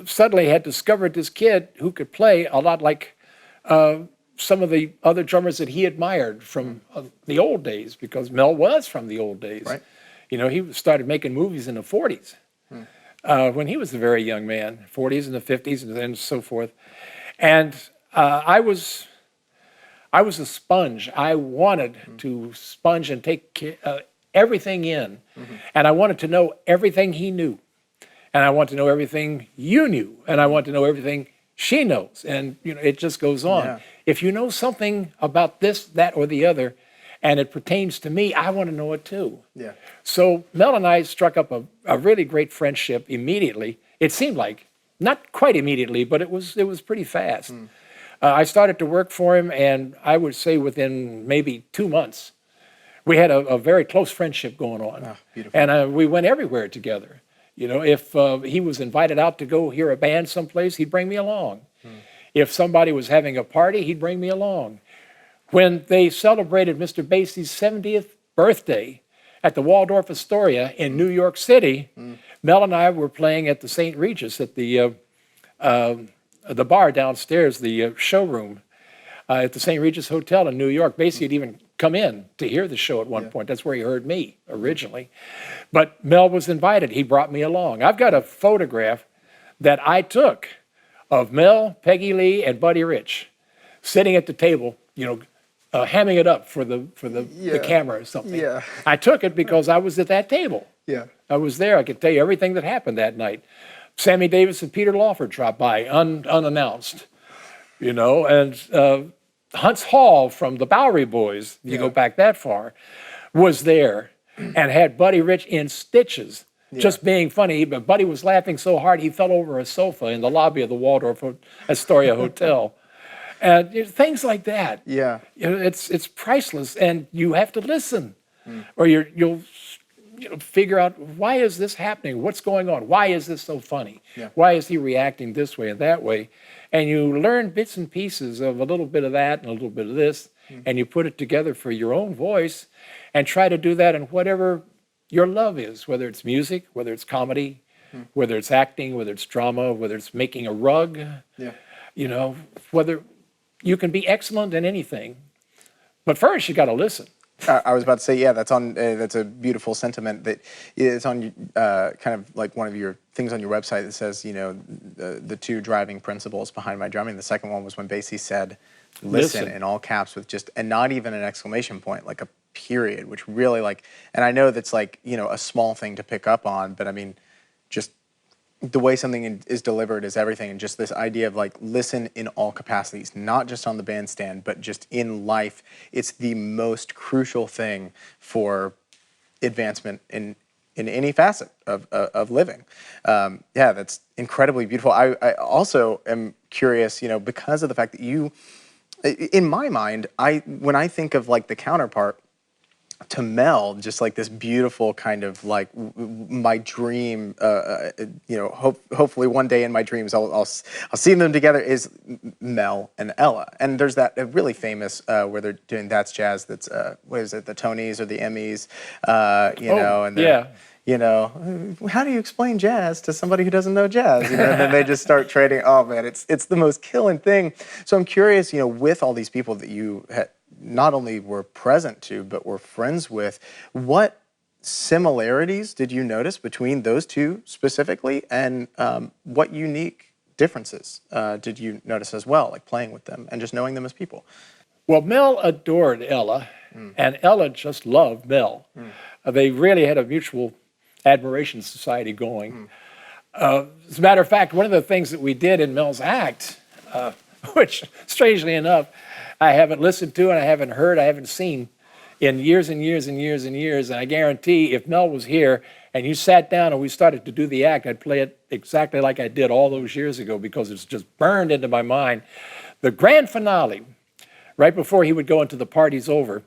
suddenly had discovered this kid who could play a lot like some of the other drummers that he admired from the old days, because Mel was from the old days. Right. He started making movies in the 40s. when he was a very young man, 40s and the 50s and so forth. And I was a sponge. I wanted to sponge and take everything in. And I wanted to know everything he knew. And I want to know everything you knew. And I want to know everything she knows. And it just goes on. Yeah. If you know something about this, that, or the other, and it pertains to me, I want to know it too. Yeah. So Mel and I struck up a really great friendship immediately. It seemed like, not quite immediately, but it was pretty fast. I started to work for him, and I would say within maybe 2 months, we had a very close friendship going on. Oh, beautiful. And we went everywhere together. If he was invited out to go hear a band someplace, he'd bring me along. If somebody was having a party, he'd bring me along. When they celebrated Mr. Basie's 70th birthday at the Waldorf Astoria in New York City, Mel and I were playing at the St. Regis at the bar downstairs, the showroom at the St. Regis Hotel in New York. Basie had even come in to hear the show at one point. That's where he heard me originally. But Mel was invited. He brought me along. I've got a photograph that I took of Mel, Peggy Lee, and Buddy Rich sitting at the table, hamming it up for the camera or something. Yeah. I took it because I was at that table. Yeah. I was there. I could tell you everything that happened that night. Sammy Davis and Peter Lawford dropped by unannounced, and Hunt's Hall from the Bowery Boys, you go back that far, was there and had Buddy Rich in stitches, just being funny. But Buddy was laughing so hard he fell over a sofa in the lobby of the Waldorf Astoria Hotel. And things like that. Yeah. It's priceless, and you have to listen, or you'll figure out, why is this happening? What's going on? Why is this so funny? Yeah. Why is he reacting this way and that way? And you learn bits and pieces of a little bit of that and a little bit of this, and you put it together for your own voice, and try to do that in whatever your love is, whether it's music, whether it's comedy, whether it's acting, whether it's drama, whether it's making a rug. Yeah. Whether you can be excellent in anything, but first you got to listen. I was about to say, yeah, that's a beautiful sentiment. That it's on kind of like one of your things on your website that says, the two driving principles behind my drumming. The second one was when Basie said, listen, in all caps with and not even an exclamation point, like a period, which really and I know that's a small thing to pick up on, but I mean, just the way something is delivered is everything, and just this idea of listen in all capacities, not just on the bandstand, but just in life. It's the most crucial thing for advancement in any facet of living. Yeah, that's incredibly beautiful. I also am curious, because of the fact that you, in my mind, when I think of the counterpart to Mel, just this beautiful kind of my dream, hopefully one day in my dreams I'll see them together, is Mel and Ella. And there's that really famous where they're doing That's Jazz, that's what is it, the Tonys or the Emmys, and how do you explain jazz to somebody who doesn't know jazz? And then they just start trading. Oh man, it's the most killing thing. So I'm curious, with all these people that you had not only were present to, but were friends with, what similarities did you notice between those two specifically, and what unique differences did you notice as well, playing with them and just knowing them as people? Well, Mel adored Ella, and Ella just loved Mel. They really had a mutual admiration society going. As a matter of fact, one of the things that we did in Mel's act, which strangely enough, I haven't listened to, and I haven't heard, I haven't seen in years and years and years and years. And I guarantee if Mel was here and you sat down and we started to do the act, I'd play it exactly like I did all those years ago, because it's just burned into my mind. The grand finale, right before he would go into The Party's Over,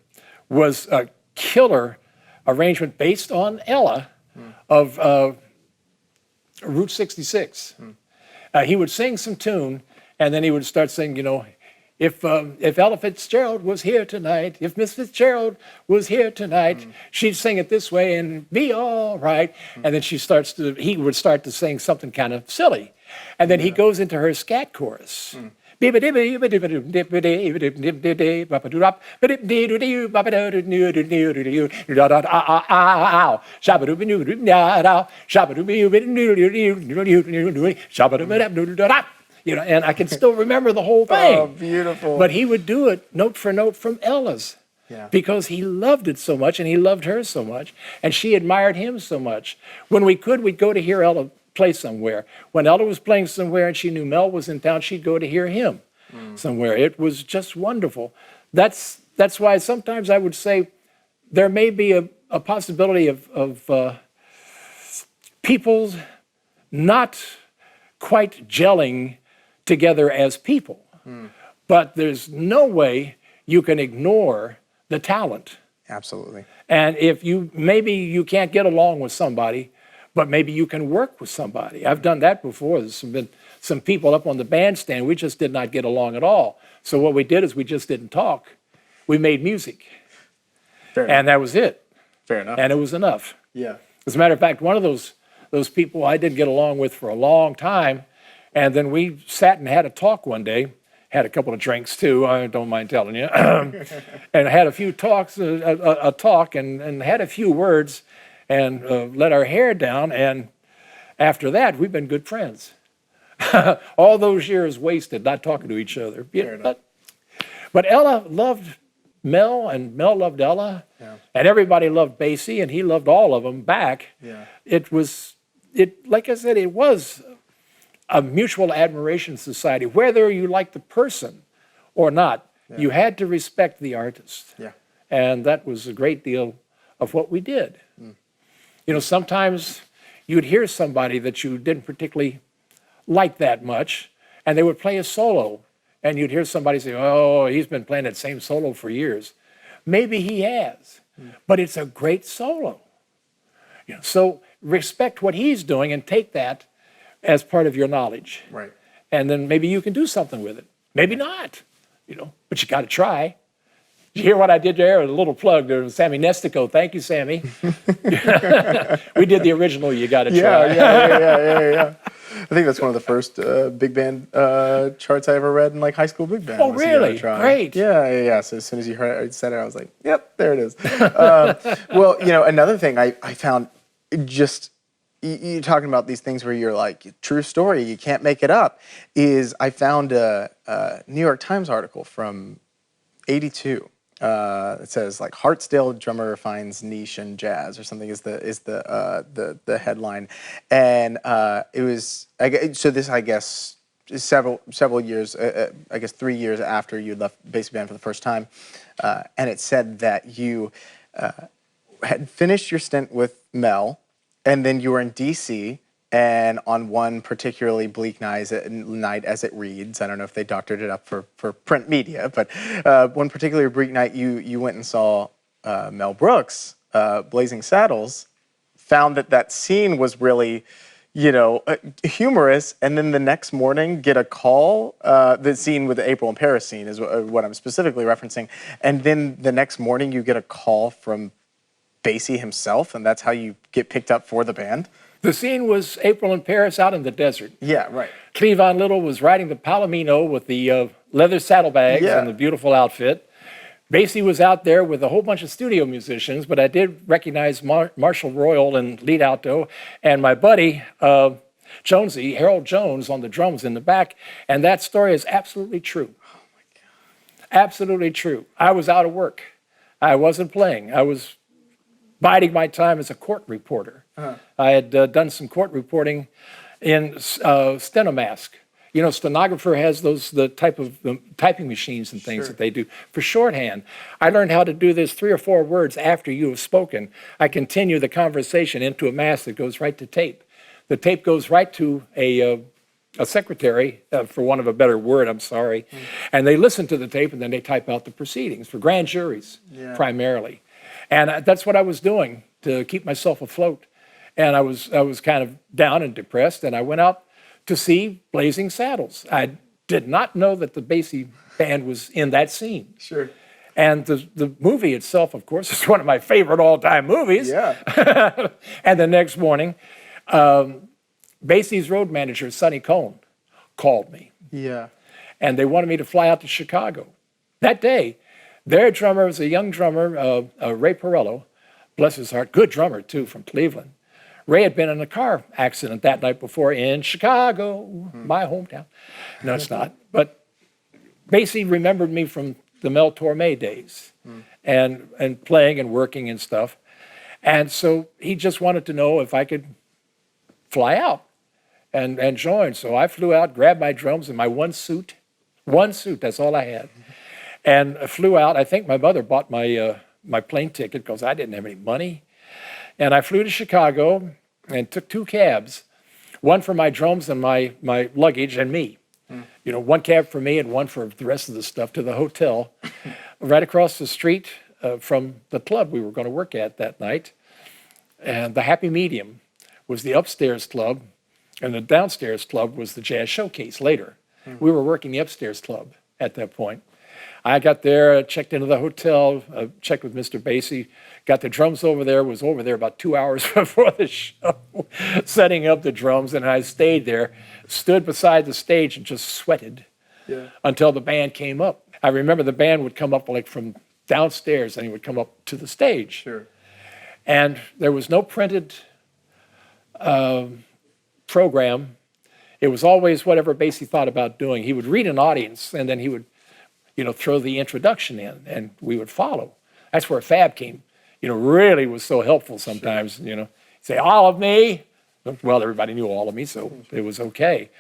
was a killer arrangement based on Ella of Route 66. He would sing some tune, and then he would start saying, if Ella Fitzgerald was here tonight, if Miss Fitzgerald was here tonight, she'd sing it this way and be all right. And then he would start to sing something kind of silly. And then he goes into her scat chorus. You know, and I can still remember the whole thing. Oh, beautiful. But he would do it note for note from Ella's. Yeah. Because he loved it so much and he loved her so much and she admired him so much. When we could, we'd go to hear Ella play somewhere. When Ella was playing somewhere and she knew Mel was in town, she'd go to hear him somewhere. It was just wonderful. That's why sometimes I would say there may be a possibility of people not quite gelling together as people. But there's no way you can ignore the talent. Absolutely. And if maybe you can't get along with somebody, but maybe you can work with somebody. I've done that before. There's been some people up on the bandstand, we just did not get along at all. So what we did is we just didn't talk. We made music. Fair enough. And that was it. Fair enough. And it was enough. Yeah. As a matter of fact, one of those people I didn't get along with for a long time, and then we sat and had a talk one day, had a couple of drinks too, I don't mind telling you, and had a few talks, a talk, and had a few words, and let our hair down, and after that, we've been good friends. All those years wasted not talking to each other. But Ella loved Mel, and Mel loved Ella, and everybody loved Basie, and he loved all of them back. Yeah. Like I said, it was a mutual admiration society. Whether you liked the person or not, you had to respect the artist. Yeah. And that was a great deal of what we did. You know, sometimes you'd hear somebody that you didn't particularly like that much, and they would play a solo, and you'd hear somebody say, oh, he's been playing that same solo for years. Maybe he has, but it's a great solo. You know, so respect what he's doing and take that as part of your knowledge. Right. And then maybe you can do something with it. Maybe not, you know, but you got to try. Did you hear what I did there? A little plug there was Sammy Nestico. Thank you, Sammy. We did the original You Got to Try. Yeah. I think that's one of the first big band charts I ever read in like high school big band. Oh, really? Great. Yeah. So as soon as you said it, I was like, yep, there it is. Well, you know, another thing I found just, you talking about these things where you're like, true story, you can't make it up, is I found a New York Times article from '82. It says like Hartsdale drummer finds niche in jazz or something is the headline, and it was so this I guess is several years, I guess 3 years after you left Basie Band for the first time, and it said that you had finished your stint with Mel, and then you were in D.C. And on one particularly bleak night, as it reads, I don't know if they doctored it up for print media, but one particularly bleak night, you went and saw Mel Brooks, Blazing Saddles, found that scene was really, you know, humorous, and then the next morning get a call, the scene with the April in Paris scene is what I'm specifically referencing, and then the next morning you get a call from Basie himself, and that's how you get picked up for the band. The scene was April in Paris out in the desert. Yeah, right. Cleavon Little was riding the Palomino with the leather saddlebags and the beautiful outfit. Basie was out there with a whole bunch of studio musicians, but I did recognize Marshall Royal in lead alto, and my buddy, Jonesy, Harold Jones, on the drums in the back, and that story is absolutely true. Oh, my God. Absolutely true. I was out of work. I wasn't playing. I was biding my time as a court reporter. I had done some court reporting in Stenomask. You know, stenographer has the type of typing machines and things that they do for shorthand. I learned how to do this 3 or 4 words after you have spoken. I continue the conversation into a mask that goes right to tape. The tape goes right to a secretary, for want of a better word, I'm sorry, and they listen to the tape and then they type out the proceedings for grand juries primarily. And that's what I was doing to keep myself afloat. And I was kind of down and depressed, and I went out to see Blazing Saddles. I'd did not know that the Basie band was in that scene. Sure. And the movie itself, of course, is one of my favorite all-time movies. Yeah. And the next morning, Basie's road manager, Sonny Cohn, called me. Yeah. And they wanted me to fly out to Chicago. That day, their drummer was a young drummer, Ray Perello, bless his heart, good drummer too, from Cleveland. Ray had been in a car accident that night before in Chicago, my hometown. No, it's not. But Basie remembered me from the Mel Torme days and playing and working and stuff. And so he just wanted to know if I could fly out and join. So I flew out, grabbed my drums and my one suit, that's all I had. And I flew out. I think my mother bought my plane ticket because I didn't have any money. And I flew to Chicago and took 2 cabs, one for my drums and my luggage and me. You know, one cab for me and one for the rest of the stuff to the hotel right across the street from the club we were going to work at that night. And the happy medium was the upstairs club, and the downstairs club was the jazz showcase later. We were working the upstairs club at that point. I got there, checked into the hotel, checked with Mr. Basie, got the drums over there, was over there about 2 hours before the show, setting up the drums, and I stayed there, stood beside the stage and just sweated until the band came up. I remember the band would come up like from downstairs and he would come up to the stage. Sure. And there was no printed program. It was always whatever Basie thought about doing. He would read an audience and then he would throw the introduction in, and we would follow. That's where Fab came, really was so helpful sometimes, say, all of me. Well, everybody knew all of me, so it was okay.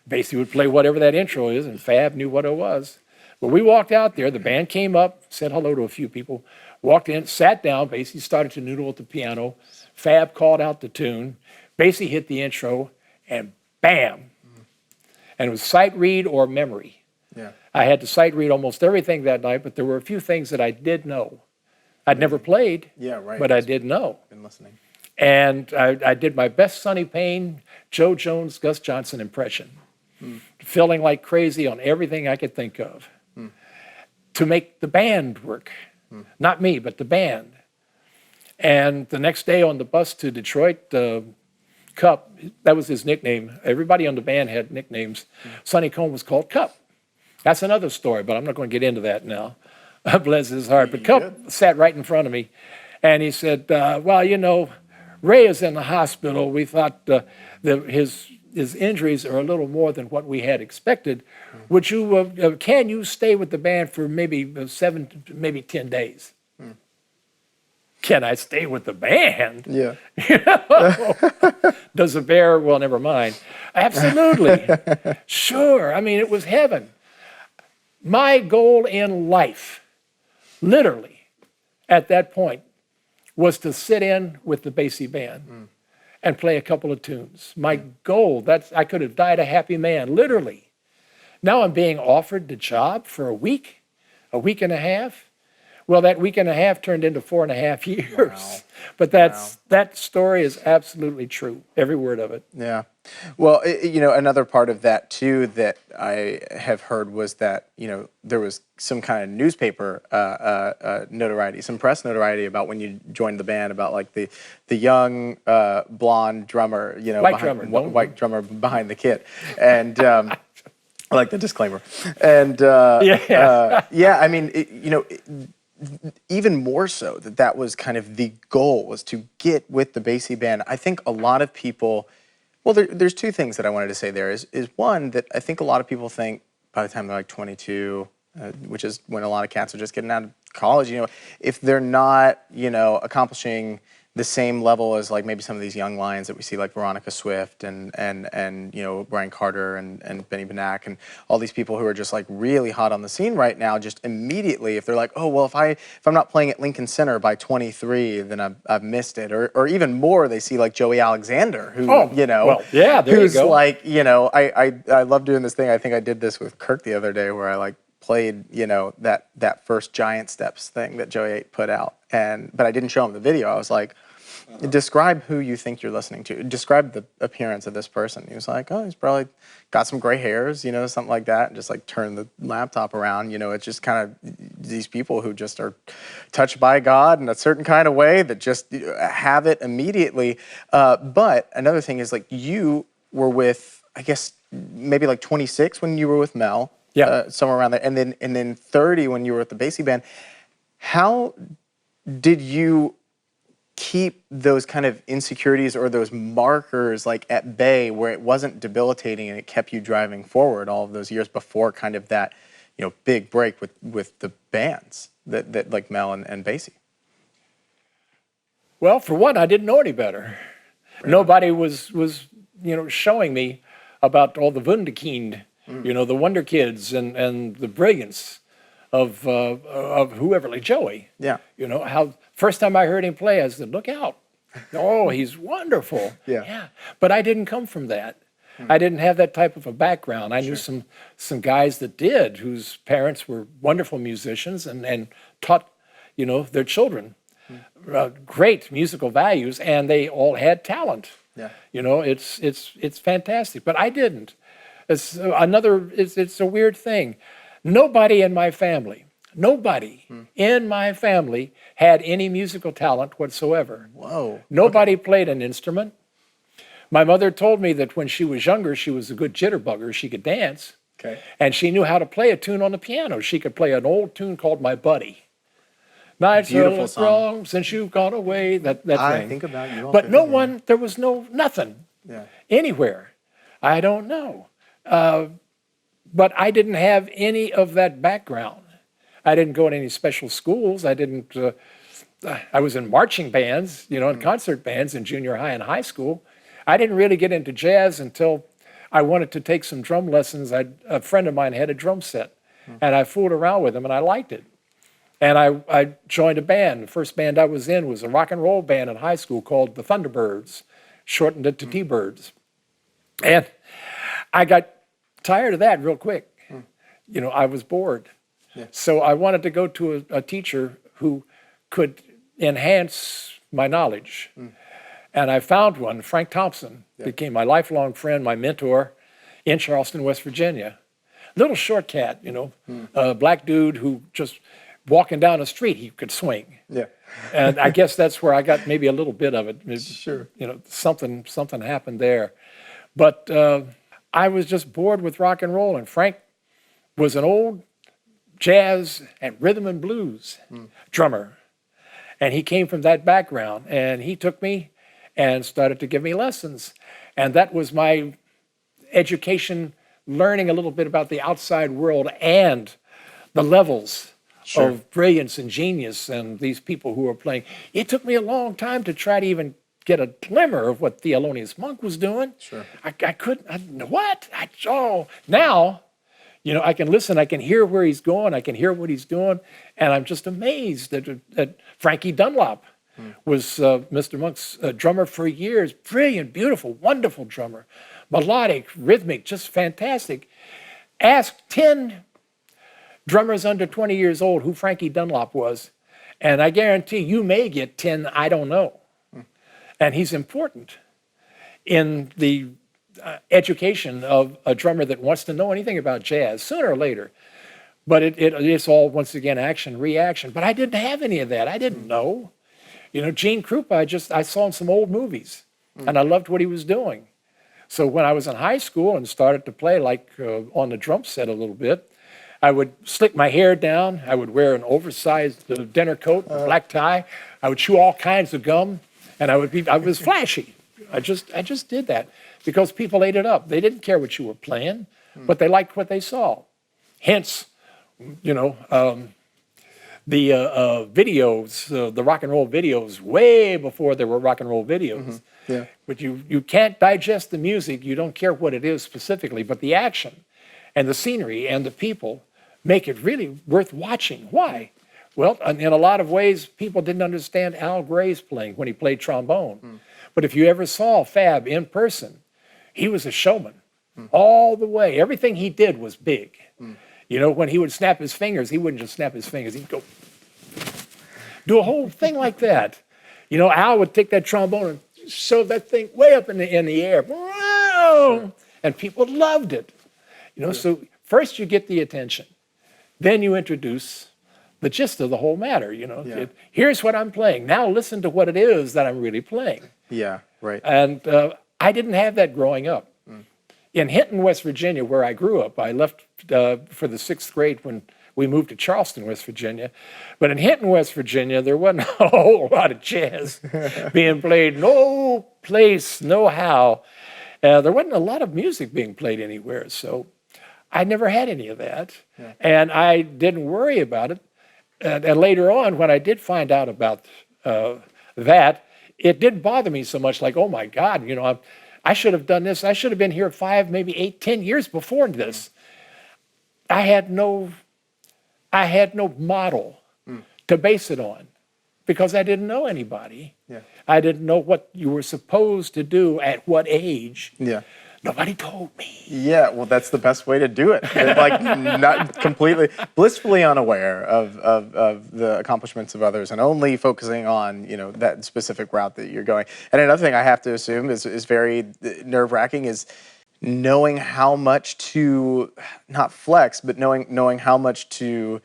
Basie would play whatever that intro is, and Fab knew what it was. But we walked out there, the band came up, said hello to a few people, walked in, sat down, Basie started to noodle at the piano, Fab called out the tune, Basie hit the intro, and bam. And it was sight read or memory. Yeah. I had to sight read almost everything that night, but there were a few things that I did know. I'd never played, but I did know. Been listening. And I did my best Sonny Payne, Joe Jones, Gus Johnson impression, feeling like crazy on everything I could think of to make the band work. Not me, but the band. And the next day on the bus to Detroit, Cup, that was his nickname. Everybody on the band had nicknames. Sonny Cohn was called Cup. That's another story, but I'm not going to get into that now. Bless his heart. But Cup sat right in front of me, and he said, well, Ray is in the hospital. We thought his injuries are a little more than what we had expected. Would you, can you stay with the band for maybe 7, maybe 10 days? Can I stay with the band? Yeah. Does the bear, well, never mind. Absolutely. Sure. I mean, it was heaven. My goal in life, literally, at that point, was to sit in with the Basie band and play a couple of tunes. My goal, I could have died a happy man, literally. Now I'm being offered the job for a week and a half. Well, that week and a half turned into 4.5 years. Wow. But that story is absolutely true, every word of it. Yeah. Well, another part of that, too, that I have heard was that, there was some kind of newspaper notoriety, some press notoriety about when you joined the band, about like the young blonde drummer, white drummer behind the kit. And I like the disclaimer. And I mean, even more so that was kind of the goal, was to get with the Basie band. I think a lot of people, well, there's 2 things that I wanted to say there. Is one, that I think a lot of people think by the time they're like 22, which is when a lot of cats are just getting out of college, if they're not, accomplishing the same level as like maybe some of these young lions that we see, like Veronica Swift and Brian Carter and Benny Benack and all these people who are just like really hot on the scene right now, just immediately, if they're like, oh, well, if I'm not playing at Lincoln Center by 23, then I've missed it. Or even more, they see like Joey Alexander, who, there who's you go. like, I love doing this thing. I think I did this with Kirk the other day, where I like played, that first Giant Steps thing that Joey put out. But I didn't show him the video. I was like, Describe who you think you're listening to. Describe the appearance of this person. He was like, oh, he's probably got some gray hairs, something like that. And just like turn the laptop around. It's just kind of these people who just are touched by God in a certain kind of way that just have it immediately. But another thing is like you were with, I guess, maybe like 26 when you were with Mel. Yeah. Somewhere around there. And then 30 when you were at the Basie band. How did you keep those kind of insecurities or those markers like at bay where it wasn't debilitating and it kept you driving forward all of those years before kind of that, big break with the bands that like Mel and Basie? Well, for one, I didn't know any better. Right. Nobody was showing me about all the Wunderkind, the Wonder Kids and the brilliance of whoever, like Joey. Yeah. How first time I heard him play, I said, look out. Oh, he's wonderful. Yeah. But I didn't come from that. I didn't have that type of a background. I knew some guys that did, whose parents were wonderful musicians and taught, their children great musical values, and they all had talent. Yeah. It's fantastic. But I didn't. It's a weird thing. Nobody in my family had any musical talent whatsoever. Whoa. Nobody played an instrument. My mother told me that when she was younger, she was a good jitterbugger. She could dance. Okay. And she knew how to play a tune on the piano. She could play an old tune called My Buddy. Nights Beautiful are song. long since you've gone away, that I thing. think about you all But no day. one, there was nothing anywhere. I don't know. But I didn't have any of that background. I didn't go to any special schools. I didn't. I was in marching bands, and concert bands in junior high and high school. I didn't really get into jazz until I wanted to take some drum lessons. A friend of mine had a drum set, and I fooled around with him, and I liked it. And I joined a band. The first band I was in was a rock and roll band in high school called the Thunderbirds, shortened it to T-Birds. And I got tired of that real quick. I was bored. Yeah. So I wanted to go to a teacher who could enhance my knowledge. And I found one. Frank Thompson became my lifelong friend, my mentor in Charleston, West Virginia. Little short cat, a black dude who just walking down the street, he could swing. Yeah. And I guess that's where I got maybe a little bit of it. Sure. Something happened there. But I was just bored with rock and roll, and Frank was an old jazz and rhythm and blues drummer. And he came from that background, and he took me and started to give me lessons. And that was my education, learning a little bit about the outside world and the levels of brilliance and genius and these people who were playing. It took me a long time to try to even get a glimmer of what Thelonious Monk was doing. Sure. I couldn't, now, I can listen, I can hear where he's going, I can hear what he's doing, and I'm just amazed that Frankie Dunlop was Mr. Monk's drummer for years. Brilliant, beautiful, wonderful drummer. Melodic, rhythmic, just fantastic. Ask 10 drummers under 20 years old who Frankie Dunlop was, and I guarantee you may get 10 I don't know. And he's important in the education of a drummer that wants to know anything about jazz, sooner or later. But it's all, once again, action, reaction. But I didn't have any of that. I didn't know. Gene Krupa, I saw in some old movies, and I loved what he was doing. So when I was in high school and started to play, like on the drum set a little bit, I would slick my hair down. I would wear an oversized dinner coat, black tie. I would chew all kinds of gum, and I was flashy. I just did that because people ate it up. They didn't care what you were playing, but they liked what they saw. Hence, the videos, the rock and roll videos, way before there were rock and roll videos. Yeah. But you can't digest the music. You don't care what it is specifically, but the action and the scenery and the people make it really worth watching. Why? Well, in a lot of ways, people didn't understand Al Gray's playing when he played trombone. But if you ever saw Fab in person, he was a showman all the way. Everything he did was big. When he would snap his fingers, he wouldn't just snap his fingers. He'd go do a whole thing like that. You know, Al would take that trombone and shove that thing way up in the air. Wow! And people loved it. You know, so first you get the attention. Then you introduce the gist of the whole matter, you know. Yeah. Here's what I'm playing. Now listen to what it is that I'm really playing. Yeah, right. And I didn't have that growing up. In Hinton, West Virginia, where I grew up, I left for the 6th grade when we moved to Charleston, West Virginia. But in Hinton, West Virginia, there wasn't a whole lot of jazz being played. No place, no how. There wasn't a lot of music being played anywhere. So I never had any of that. Yeah. And I didn't worry about it. And later on, when I did find out about that, it didn't bother me so much, like, oh my God, you know, I should have done this. I should have been here 5, maybe 8, 10 years before this. I had no model to base it on because I didn't know anybody. Yeah. I didn't know what you were supposed to do at what age. Yeah. Nobody told me. Yeah, well, that's the best way to do it. Like, not completely, blissfully unaware of the accomplishments of others and only focusing on, you know, that specific route that you're going. And another thing I have to assume is very nerve-wracking is knowing how much to, not flex, but knowing how much to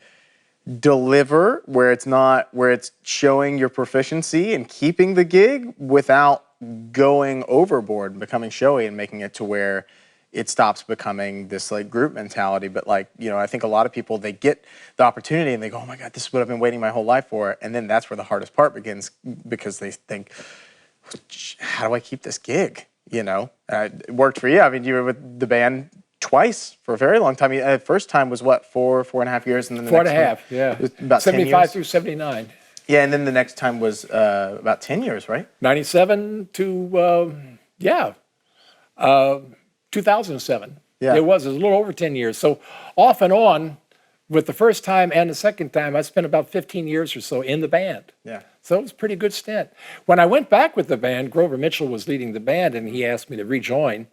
deliver where it's showing your proficiency and keeping the gig without going overboard and becoming showy and making it to where it stops becoming this like group mentality. But like, you know, I think a lot of people, they get the opportunity and they go, oh my God, this is what I've been waiting my whole life for. And then that's where the hardest part begins because they think, how do I keep this gig? You know, it worked for you. I mean, you were with the band twice for a very long time. The first time was what, 4.5 years? And then the 4.5, yeah. About 75 through 79. Yeah, and then the next time was about 10 years, right? 97 to, 2007. Yeah. It was a little over 10 years. So off and on, with the first time and the second time, I spent about 15 years or so in the band. Yeah. So it was a pretty good stint. When I went back with the band, Grover Mitchell was leading the band, and he asked me to rejoin.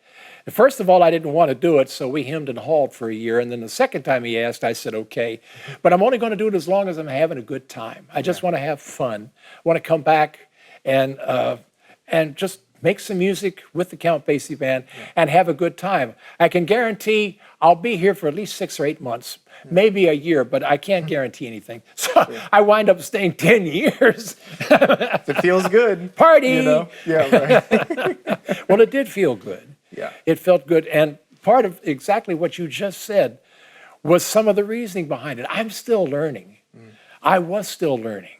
And first of all, I didn't want to do it, so we hemmed and hawed for a year. And then the second time he asked, I said, okay. But I'm only going to do it as long as I'm having a good time. I just want to have fun. I want to come back and just make some music with the Count Basie Band and have a good time. I can guarantee I'll be here for at least 6 or 8 months, maybe a year, but I can't guarantee anything. So I wind up staying 10 years. It feels good. Party! You know? Yeah, right. Well, it did feel good. Yeah. It felt good. And part of exactly what you just said was some of the reasoning behind it. I'm still learning. I was still learning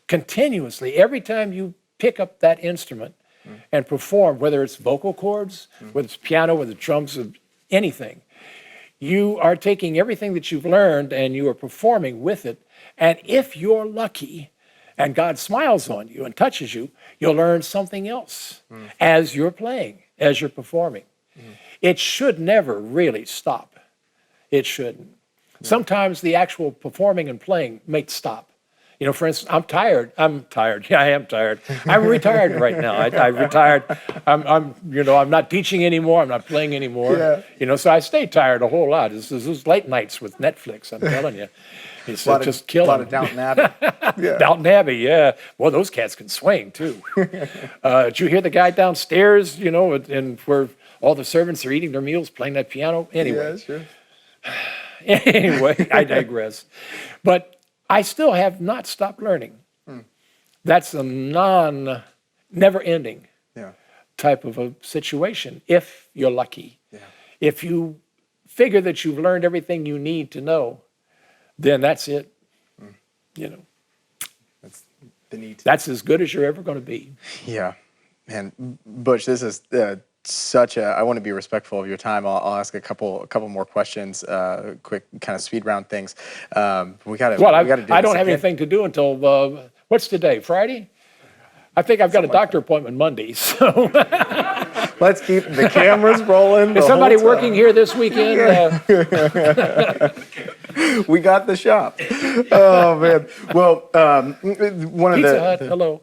continuously. Every time you pick up that instrument and perform, whether it's vocal cords, whether it's piano, whether it's drums, or anything, you are taking everything that you've learned and you are performing with it. And if you're lucky and God smiles on you and touches you, you'll learn something else as you're playing, as you're performing. It should never really stop. It shouldn't. Sometimes the actual performing and playing may stop. You know, for instance, I'm tired. Yeah, I am tired. I'm retired right now. I retired. I'm not teaching anymore. I'm not playing anymore. Yeah. You know, so I stay tired a whole lot. This is late nights with Netflix, I'm telling you. It's just killing. A lot of Downton Abbey. Yeah. Downton Abbey, yeah. Well, those cats can swing, too. Did you hear the guy downstairs, you know, and where all the servants are eating their meals, playing that piano? Anyway. Yeah, sure. Anyway, I digress. But I still have not stopped learning. That's a never-ending type of a situation, if you're lucky. Yeah. If you figure that you've learned everything you need to know, then that's it. You know, that's as good as you're ever going to be. Yeah, man, Butch, this is I want to be respectful of your time. I'll ask a couple more questions, quick kind of speed round things. We got to. Well, I don't have anything to do until what's today? Friday? I think I've got a doctor appointment Monday. So let's keep the cameras rolling. Is somebody working here this weekend? We got the shop. Oh man. Well, one of Pizza Hut, hello.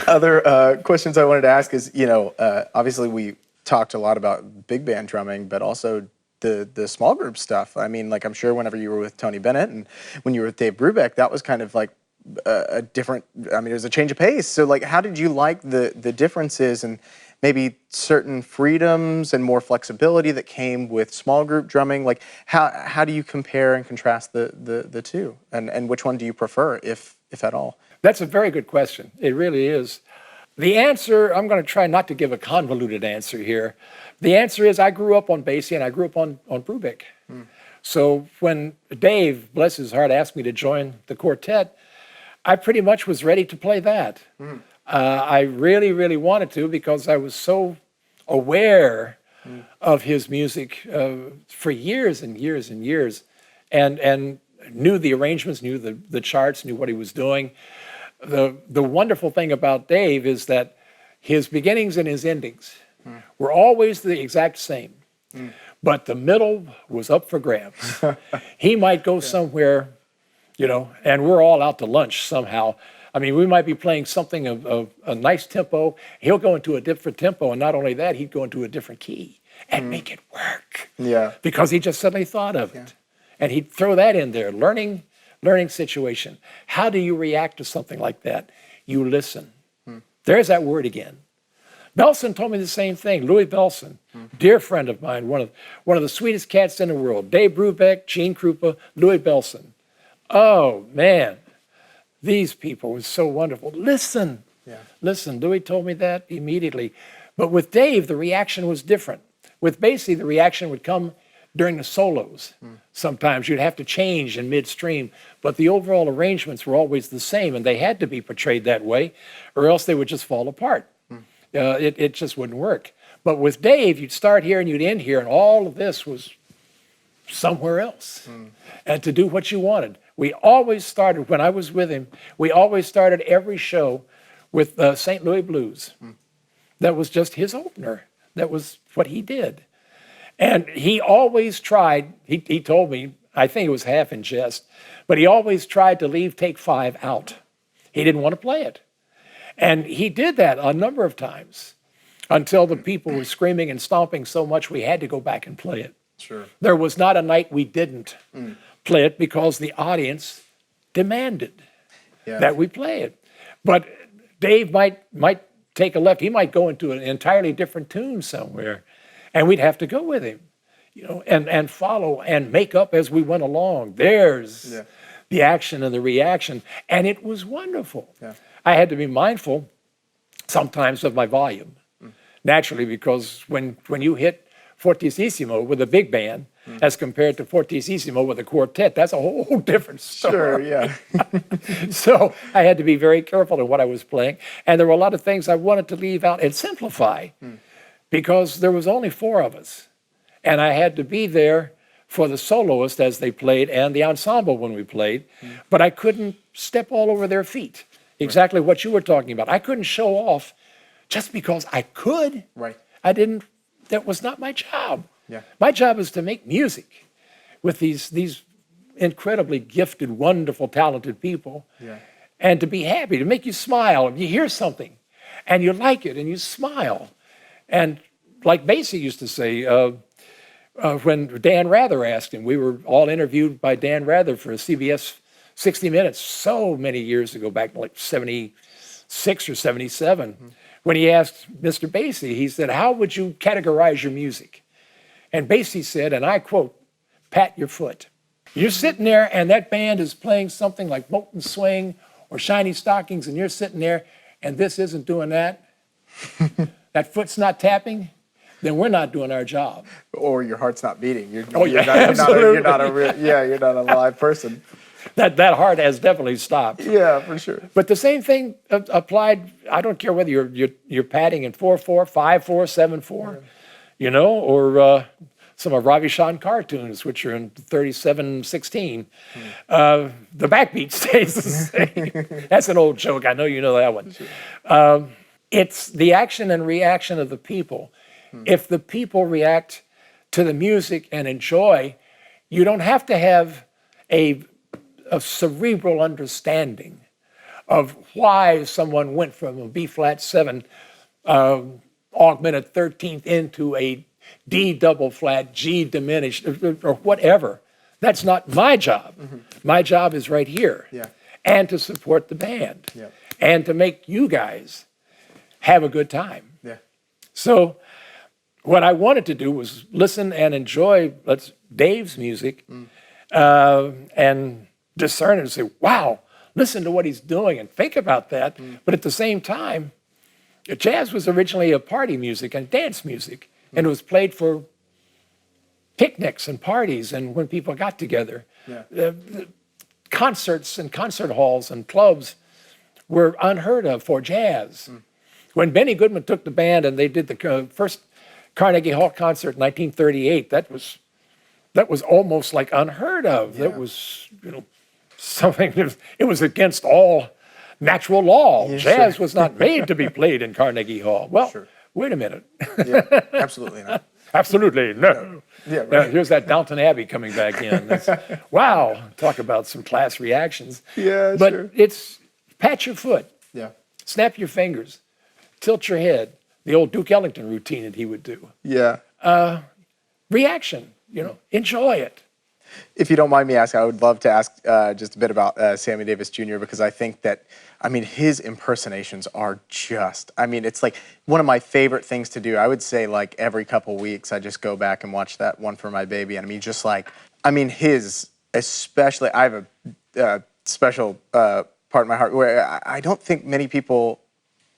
Other questions I wanted to ask is, you know, obviously we talked a lot about big band drumming, but also the small group stuff. I mean, like, I'm sure whenever you were with Tony Bennett and when you were with Dave Brubeck, that was kind of like a different, I mean, it was a change of pace. So like, how did you like the differences and maybe certain freedoms and more flexibility that came with small group drumming? Like, how do you compare and contrast the two? And which one do you prefer, if at all? That's a very good question. It really is. The answer, I'm going to try not to give a convoluted answer here. The answer is I grew up on Basie and I grew up on Brubeck. So when Dave, bless his heart, asked me to join the quartet, I pretty much was ready to play that. I really, really wanted to because I was so aware of his music for years and years and years, and knew the arrangements, knew the charts, knew what he was doing. The wonderful thing about Dave is that his beginnings and his endings were always the exact same, but the middle was up for grabs. He might go somewhere, you know, and we're all out to lunch somehow. I mean, we might be playing something of a nice tempo. He'll go into a different tempo, and not only that, he'd go into a different key and make it work. Yeah. Because he just suddenly thought of it. And he'd throw that in there, learning situation. How do you react to something like that? You listen. There's that word again. Belson told me the same thing. Louis Belson, dear friend of mine, one of the sweetest cats in the world. Dave Brubeck, Gene Krupa, Louis Belson. Oh, man, these people were so wonderful. Listen. Listen, Louis told me that immediately. But with Dave, the reaction was different. With Basie, the reaction would come during the solos. Sometimes you'd have to change in midstream, but the overall arrangements were always the same, and they had to be portrayed that way, or else they would just fall apart. It just wouldn't work. But with Dave, you'd start here and you'd end here, and all of this was somewhere else. And to do what you wanted. We always started, when I was with him, we always started every show with St. Louis Blues. That was just his opener. That was what he did. And he always tried, he told me, I think it was half in jest, but he always tried to leave take 5 out. He didn't want to play it. And he did that a number of times until the people were screaming and stomping so much we had to go back and play it. Sure. There was not a night we didn't play it because the audience demanded that we play it. But Dave might take a left. He might go into an entirely different tune somewhere, and we'd have to go with him, you know, and follow and make up as we went along. There's the action and the reaction, and it was wonderful. I had to be mindful sometimes of my volume, naturally, because when you hit fortissimo with a big band as compared to fortissimo with a quartet, that's a whole different story. Sure, yeah. So I had to be very careful in what I was playing, and there were a lot of things I wanted to leave out and simplify because there was only 4 of us, and I had to be there for the soloist as they played and the ensemble when we played, but I couldn't step all over their feet. Exactly what you were talking about. I couldn't show off just because I could. I didn't, that was not my job. My job is to make music with these incredibly gifted, wonderful, talented people, and to be happy, to make you smile. You hear something, and you like it, and you smile. And like Basie used to say, when Dan Rather asked him, we were all interviewed by Dan Rather for a CBS 60 Minutes so many years ago, back like 76 or 77. When he asked Mr. Basie, he said, how would you categorize your music? And Basie said, and I quote, pat your foot. You're sitting there and that band is playing something like Molten Swing or Shiny Stockings, and you're sitting there and this isn't doing that. That foot's not tapping. Then we're not doing our job. Or your heart's not beating. You're not a live person. That heart has definitely stopped. Yeah, for sure. But the same thing applied. I don't care whether you're padding in 4/4, 5/4, 7/4, you know, or some of Ravi Shankar tunes, which are in 37/16. The backbeat stays the same. That's an old joke. I know you know that one. It's the action and reaction of the people. If the people react to the music and enjoy, you don't have to have a cerebral understanding of why someone went from a B-flat 7 augmented 13th into a D double flat, G diminished, or whatever. That's not my job. My job is right here. and to support the band Yeah. and to make you guys have a good time. Yeah. So what I wanted to do was listen and enjoy Dave's music and discern it and say, wow, listen to what he's doing and think about that. But at the same time, jazz was originally a party music and dance music, and it was played for picnics and parties and when people got together. Yeah. Concerts and concert halls and clubs were unheard of for jazz. When Benny Goodman took the band and they did the first Carnegie Hall concert in 1938, that was almost like unheard of. Yeah. That was, something, it was against all natural law. Yeah, Jazz sure. was not made to be played in Carnegie Hall. Well, Sure. wait a minute. Yeah. Absolutely not. Absolutely, no. Yeah, right. Here's that Downton Abbey coming back in. Wow, talk about some class reactions. Yeah, but sure. it's pat your foot, Yeah. snap your fingers, tilt your head, the old Duke Ellington routine that he would do. Yeah. Reaction, enjoy it. If you don't mind me asking, I would love to ask just a bit about Sammy Davis Jr. because I think that, his impersonations are just, it's like one of my favorite things to do. I would say like every couple weeks, I just go back and watch that One for My Baby. And especially, I have a special part in my heart where I don't think many people,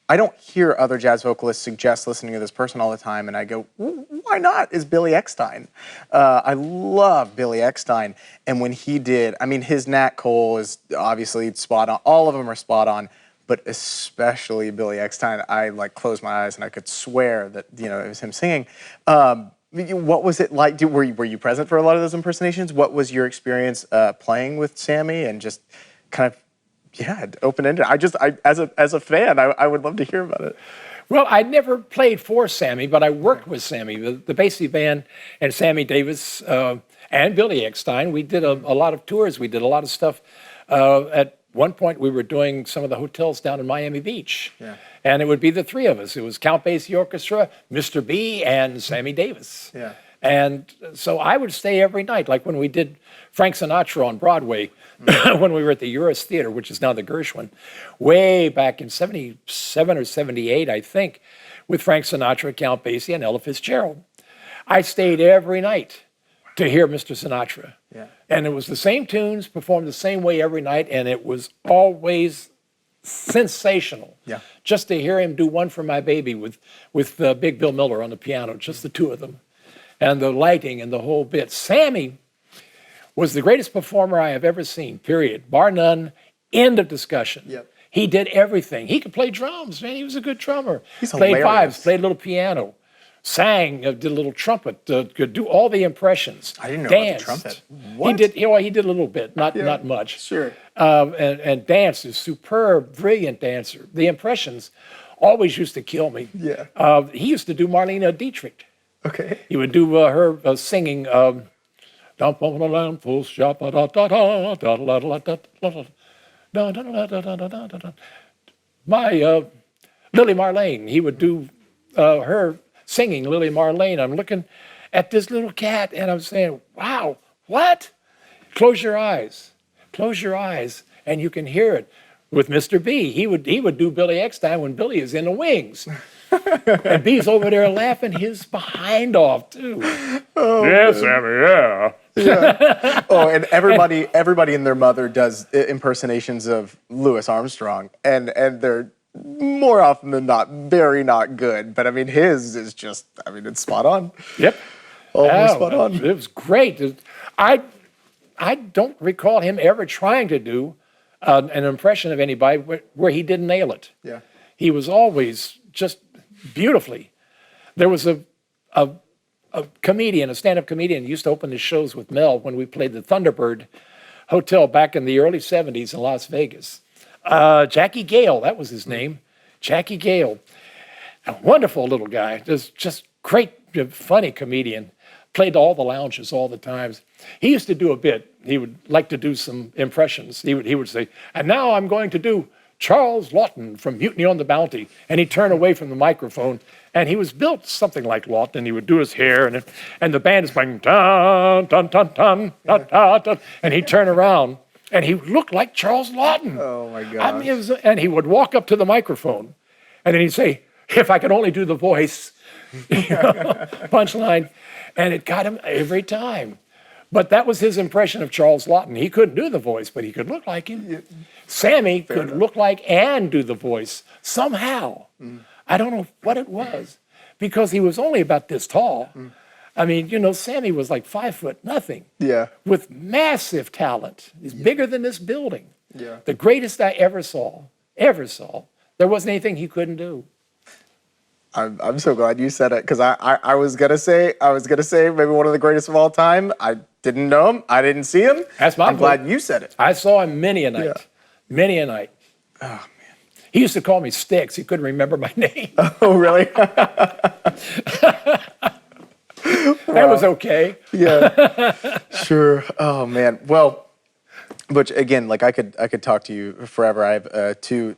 I don't hear other jazz vocalists suggest listening to this person all the time, and I go, why not? Is Billy Eckstine. I love Billy Eckstine, and when he did, his Nat Cole is obviously spot on. All of them are spot on, but especially Billy Eckstine, I closed my eyes and I could swear that it was him singing. What was it like? Were you present for a lot of those impersonations? What was your experience playing with Sammy and just kind of? Yeah, open-ended. As a fan, I would love to hear about it. Well, I never played for Sammy, but I worked with Sammy, the Basie band, and Sammy Davis and Billy Eckstine. We did a lot of tours. We did a lot of stuff. At one point, we were doing some of the hotels down in Miami Beach, and it would be the three of us. It was Count Basie Orchestra, Mr. B, and Sammy Davis. Yeah. And so I would stay every night, like when we did Frank Sinatra on Broadway, when we were at the Uris Theater, which is now the Gershwin, way back in 77 or 78, I think, with Frank Sinatra, Count Basie, and Ella Fitzgerald. I stayed every night to hear Mr. Sinatra. Yeah. And it was the same tunes, performed the same way every night, and it was always sensational. Yeah. Just to hear him do One for My Baby with Big Bill Miller on the piano, just the two of them. And the lighting and the whole bit. Sammy was the greatest performer I have ever seen, period. Bar none, end of discussion. Yep. He did everything. He could play drums, man. He was a good drummer. He's played hilarious. vibes, played a little piano, sang, did a little trumpet, could do all the impressions. I didn't know danced. about the trumpet. What? He did a little bit, not much. Sure. And danced, a superb, brilliant dancer. The impressions always used to kill me. Yeah. He used to do Marlene Dietrich. Okay. He would do her singing, my Lily Marlene. He would do her singing Lily Marlene. I'm looking at this little cat and I'm saying, wow, what? Close your eyes, and you can hear it. With Mr. B, he would do Billy Eckstine when Billy is in the wings. And B's over there laughing his behind off, too. Oh, yes, Sammy, yeah. Yeah. Oh, and everybody and their mother does impersonations of Louis Armstrong, and they're more often than not very not good. But his is just, it's spot on. Yep. Almost spot on. It was great. I don't recall him ever trying to do an impression of anybody where he didn't nail it. Yeah. He was always just beautifully. There was a comedian, a stand-up comedian, used to open his shows with Mel when we played the Thunderbird Hotel back in the early 70s in Las Vegas. Jackie Gale, that was his name. Jackie Gale. A wonderful little guy. Just great, funny comedian. Played all the lounges all the times. He used to do a bit. He would like to do some impressions. He would say, and now I'm going to do Charles Lawton from Mutiny on the Bounty. And he'd turn away from the microphone. And he was built something like Lawton. And he would do his hair. And the band is playing, dun, dun, dun, dun, dun, dun, dun. And he'd turn around. And he looked like Charles Lawton. Oh my God. I mean, and he would walk up to the microphone and then he'd say, if I could only do the voice, punchline. And it got him every time. But that was his impression of Charles Lawton. He couldn't do the voice, but he could look like him. Yeah. Sammy could look like and do the voice somehow. I don't know what it was, because he was only about this tall. I mean, you know, Sammy was like 5'0", with massive talent. He's bigger than this building. Yeah. The greatest I ever saw. There wasn't anything he couldn't do. I'm so glad you said it, because I was gonna say maybe one of the greatest of all time. I didn't know him. I didn't see him. I'm glad you said it. I saw him many a night. Yeah. Many a night. Oh man. He used to call me Sticks. He couldn't remember my name. Oh really? That was okay. Yeah. Sure. Oh man. Well, Butch, again, like I could talk to you forever. I have two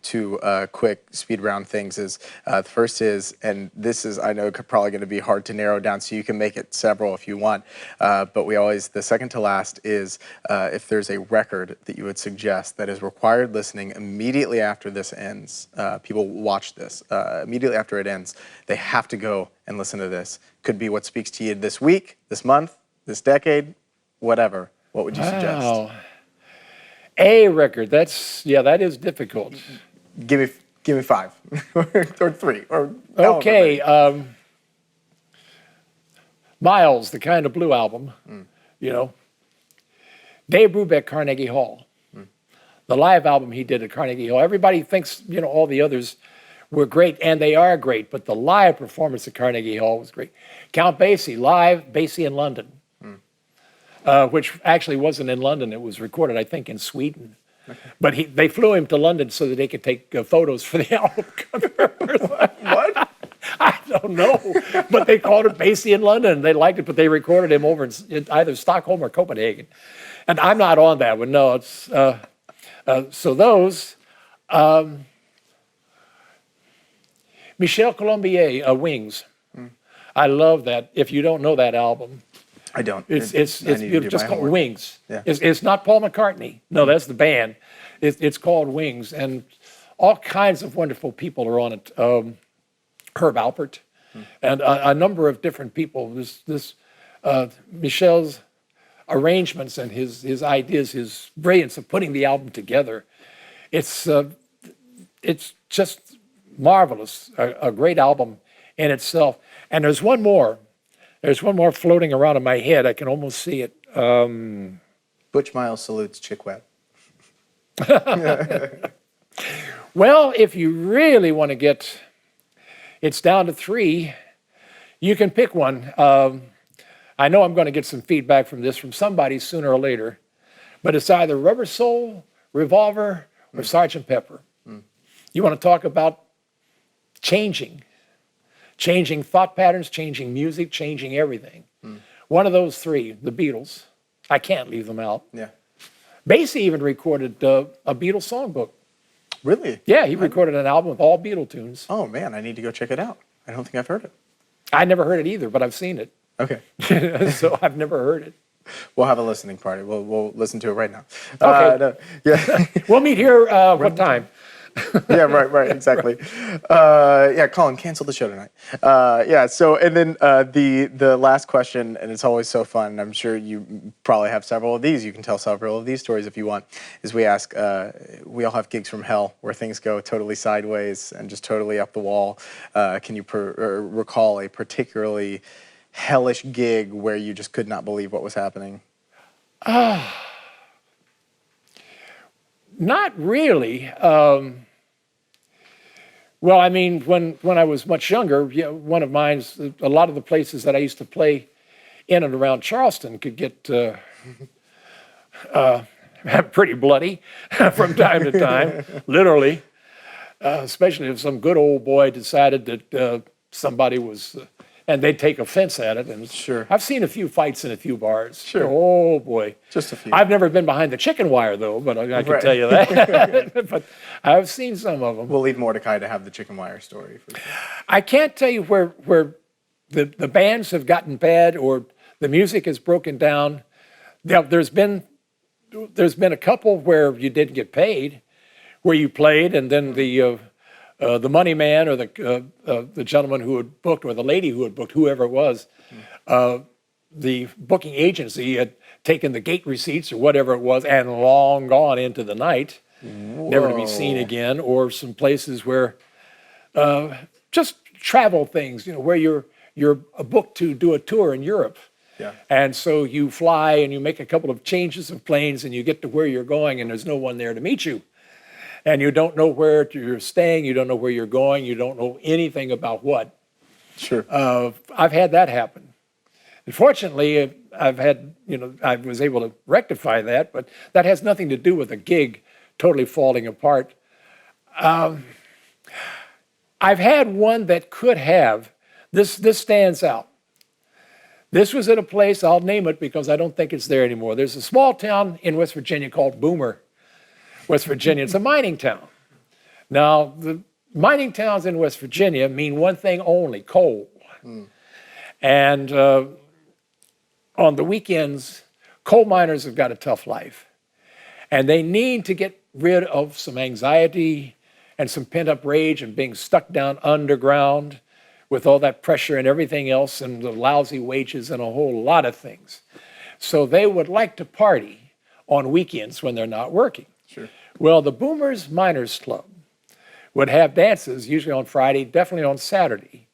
quick speed round things. The first is, and this is, I know, probably going to be hard to narrow down, so you can make it several if you want. But the second to last is, if there's a record that you would suggest that is required listening immediately after this ends. People watch this immediately after it ends. They have to go and listen to this. Could be what speaks to you this week, this month, this decade, whatever. What would you suggest? A record, that is difficult. Give me five, or three, or okay. Miles, the Kind of Blue album, you know. Dave Brubeck, Carnegie Hall. The live album he did at Carnegie Hall. Everybody thinks, you know, all the others were great, and they are great, but the live performance at Carnegie Hall was great. Count Basie, live, Basie in London. Which actually wasn't in London. It was recorded, I think, in Sweden. Okay. But they flew him to London so that they could take photos for the album cover. What? I don't know. But they called it Basie in London. They liked it, but they recorded him over in either Stockholm or Copenhagen. And I'm not on that one. No, it's so those. Michel Colombier, Wings. I love that. If you don't know that album. I don't. It's just called Wings. Yeah. It's not Paul McCartney. No, that's the band. It's called Wings, and all kinds of wonderful people are on it. Herb Alpert, and a number of different people. Michel's arrangements and his ideas, his brilliance of putting the album together. It's just marvelous. A great album in itself. And there's one more. There's one more floating around in my head. I can almost see it. Butch Miles salutes Chick Webb. Well, if you really want to get, it's down to three. You can pick one. I know I'm going to get some feedback from this from somebody sooner or later, but it's either Rubber Soul, Revolver, or Sgt. Pepper. You want to talk about changing thought patterns, changing music, changing everything. One of those three, the Beatles. I can't leave them out. Yeah. Basie even recorded a Beatles songbook. Really? Yeah, he recorded an album with all Beatle tunes. Oh man, I need to go check it out. I don't think I've heard it. I never heard it either, but I've seen it. Okay. So I've never heard it. We'll have a listening party. We'll listen to it right now. Okay. No, yeah. We'll meet here what time? Yeah, right, exactly. Yeah, Colin, cancel the show tonight. Yeah, so, and then the last question, and it's always so fun, and I'm sure you probably have several of these, you can tell several of these stories if you want, is we ask, we all have gigs from hell where things go totally sideways and just totally up the wall. Can you recall a particularly hellish gig where you just could not believe what was happening? Not really. Well, I mean, when I was much younger, one of mine's, a lot of the places that I used to play in and around Charleston could get pretty bloody from time to time, literally, especially if some good old boy decided that somebody was, and they'd take offense at it. And sure, I've seen a few fights in a few bars. Sure. Oh boy. Just a few. I've never been behind the chicken wire though, but I can tell you that. But I've seen some of them. We'll leave Mordecai to have the chicken wire story. I can't tell you where the bands have gotten bad or the music has broken down. There's been there's been a couple where you didn't get paid, where you played, and then the money man or the gentleman who had booked, or the lady who had booked, whoever it was, the booking agency had taken the gate receipts or whatever it was and long gone into the night, never to be seen again. Or some places where just travel things, where you're booked to do a tour in Europe. Yeah. And so you fly and you make a couple of changes of planes and you get to where you're going and there's no one there to meet you. And you don't know where you're staying, you don't know where you're going, you don't know anything about what. Sure. I've had that happen. Unfortunately, I was able to rectify that, but that has nothing to do with a gig totally falling apart. I've had one that could have. This stands out. This was at a place, I'll name it because I don't think it's there anymore. There's a small town in West Virginia called Boomer, West Virginia. It's a mining town. Now, the mining towns in West Virginia mean one thing only: coal. And on the weekends, coal miners have got a tough life. And they need to get rid of some anxiety and some pent-up rage and being stuck down underground with all that pressure and everything else and the lousy wages and a whole lot of things. So they would like to party on weekends when they're not working. Sure. Well, the Boomers Miners Club would have dances, usually on Friday, definitely on Saturday.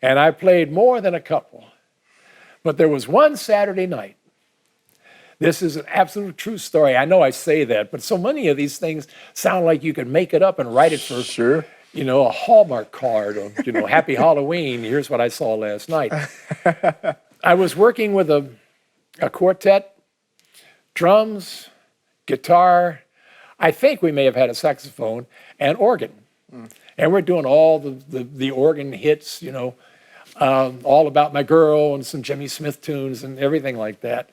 And I played more than a couple. But there was one Saturday night. This is an absolute true story. I know I say that, but so many of these things sound like you could make it up and write it for, Sure. a Hallmark card or, Happy Halloween. Here's what I saw last night. I was working with a quartet, drums, guitar. I think we may have had a saxophone and organ. And we're doing all the organ hits, All About My Girl and some Jimmy Smith tunes and everything like that.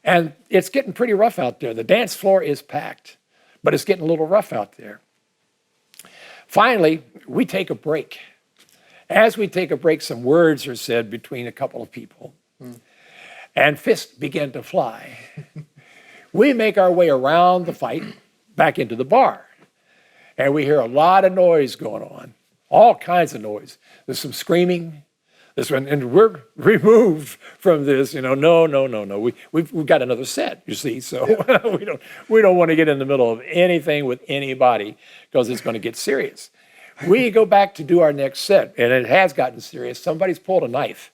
And it's getting pretty rough out there. The dance floor is packed, but it's getting a little rough out there. Finally, we take a break. As we take a break, some words are said between a couple of people. And fists begin to fly. We make our way around the fight back into the bar. And we hear a lot of noise going on, all kinds of noise. There's some screaming. And we're removed from this, no. We've got another set, you see, so we don't want to get in the middle of anything with anybody because it's going to get serious. We go back to do our next set, and it has gotten serious. Somebody's pulled a knife,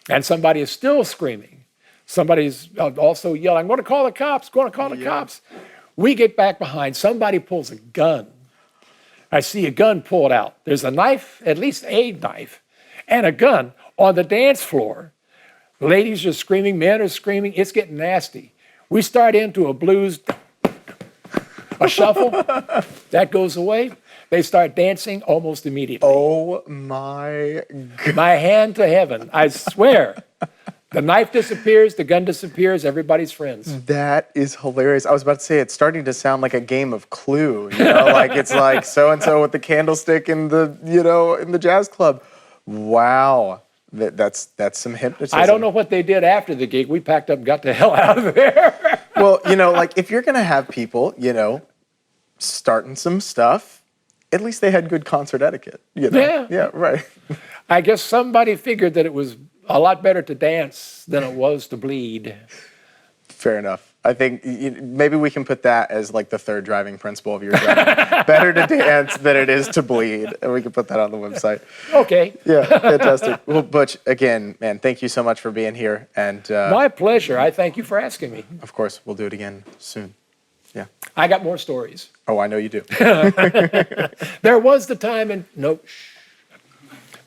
and somebody is still screaming. Somebody's also yelling, I'm going to call the cops, cops. We get back behind. Somebody pulls a gun. I see a gun pulled out. There's a knife, at least a knife, and a gun on the dance floor. Ladies are screaming, men are screaming. It's getting nasty. We start into a blues, a shuffle. That goes away. They start dancing almost immediately. Oh, my God. My hand to heaven, I swear. The knife disappears, the gun disappears, everybody's friends. That is hilarious. I was about to say, it's starting to sound like a game of Clue, like it's like so-and-so with the candlestick in the jazz club. Wow. That's some hypnotism. I don't know what they did after the gig. We packed up and got the hell out of there. Well, like if you're going to have people, starting some stuff, at least they had good concert etiquette. Yeah. Yeah, right. I guess somebody figured that it was a lot better to dance than it was to bleed. Fair enough. I think maybe we can put that as like the third driving principle of your driving. Better to dance than it is to bleed. And we can put that on the website. Okay. Yeah, fantastic. Well, Butch, again, man, thank you so much for being here. And my pleasure. I thank you for asking me. Of course, we'll do it again soon. Yeah. I got more stories. Oh, I know you do. There was the time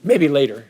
maybe later.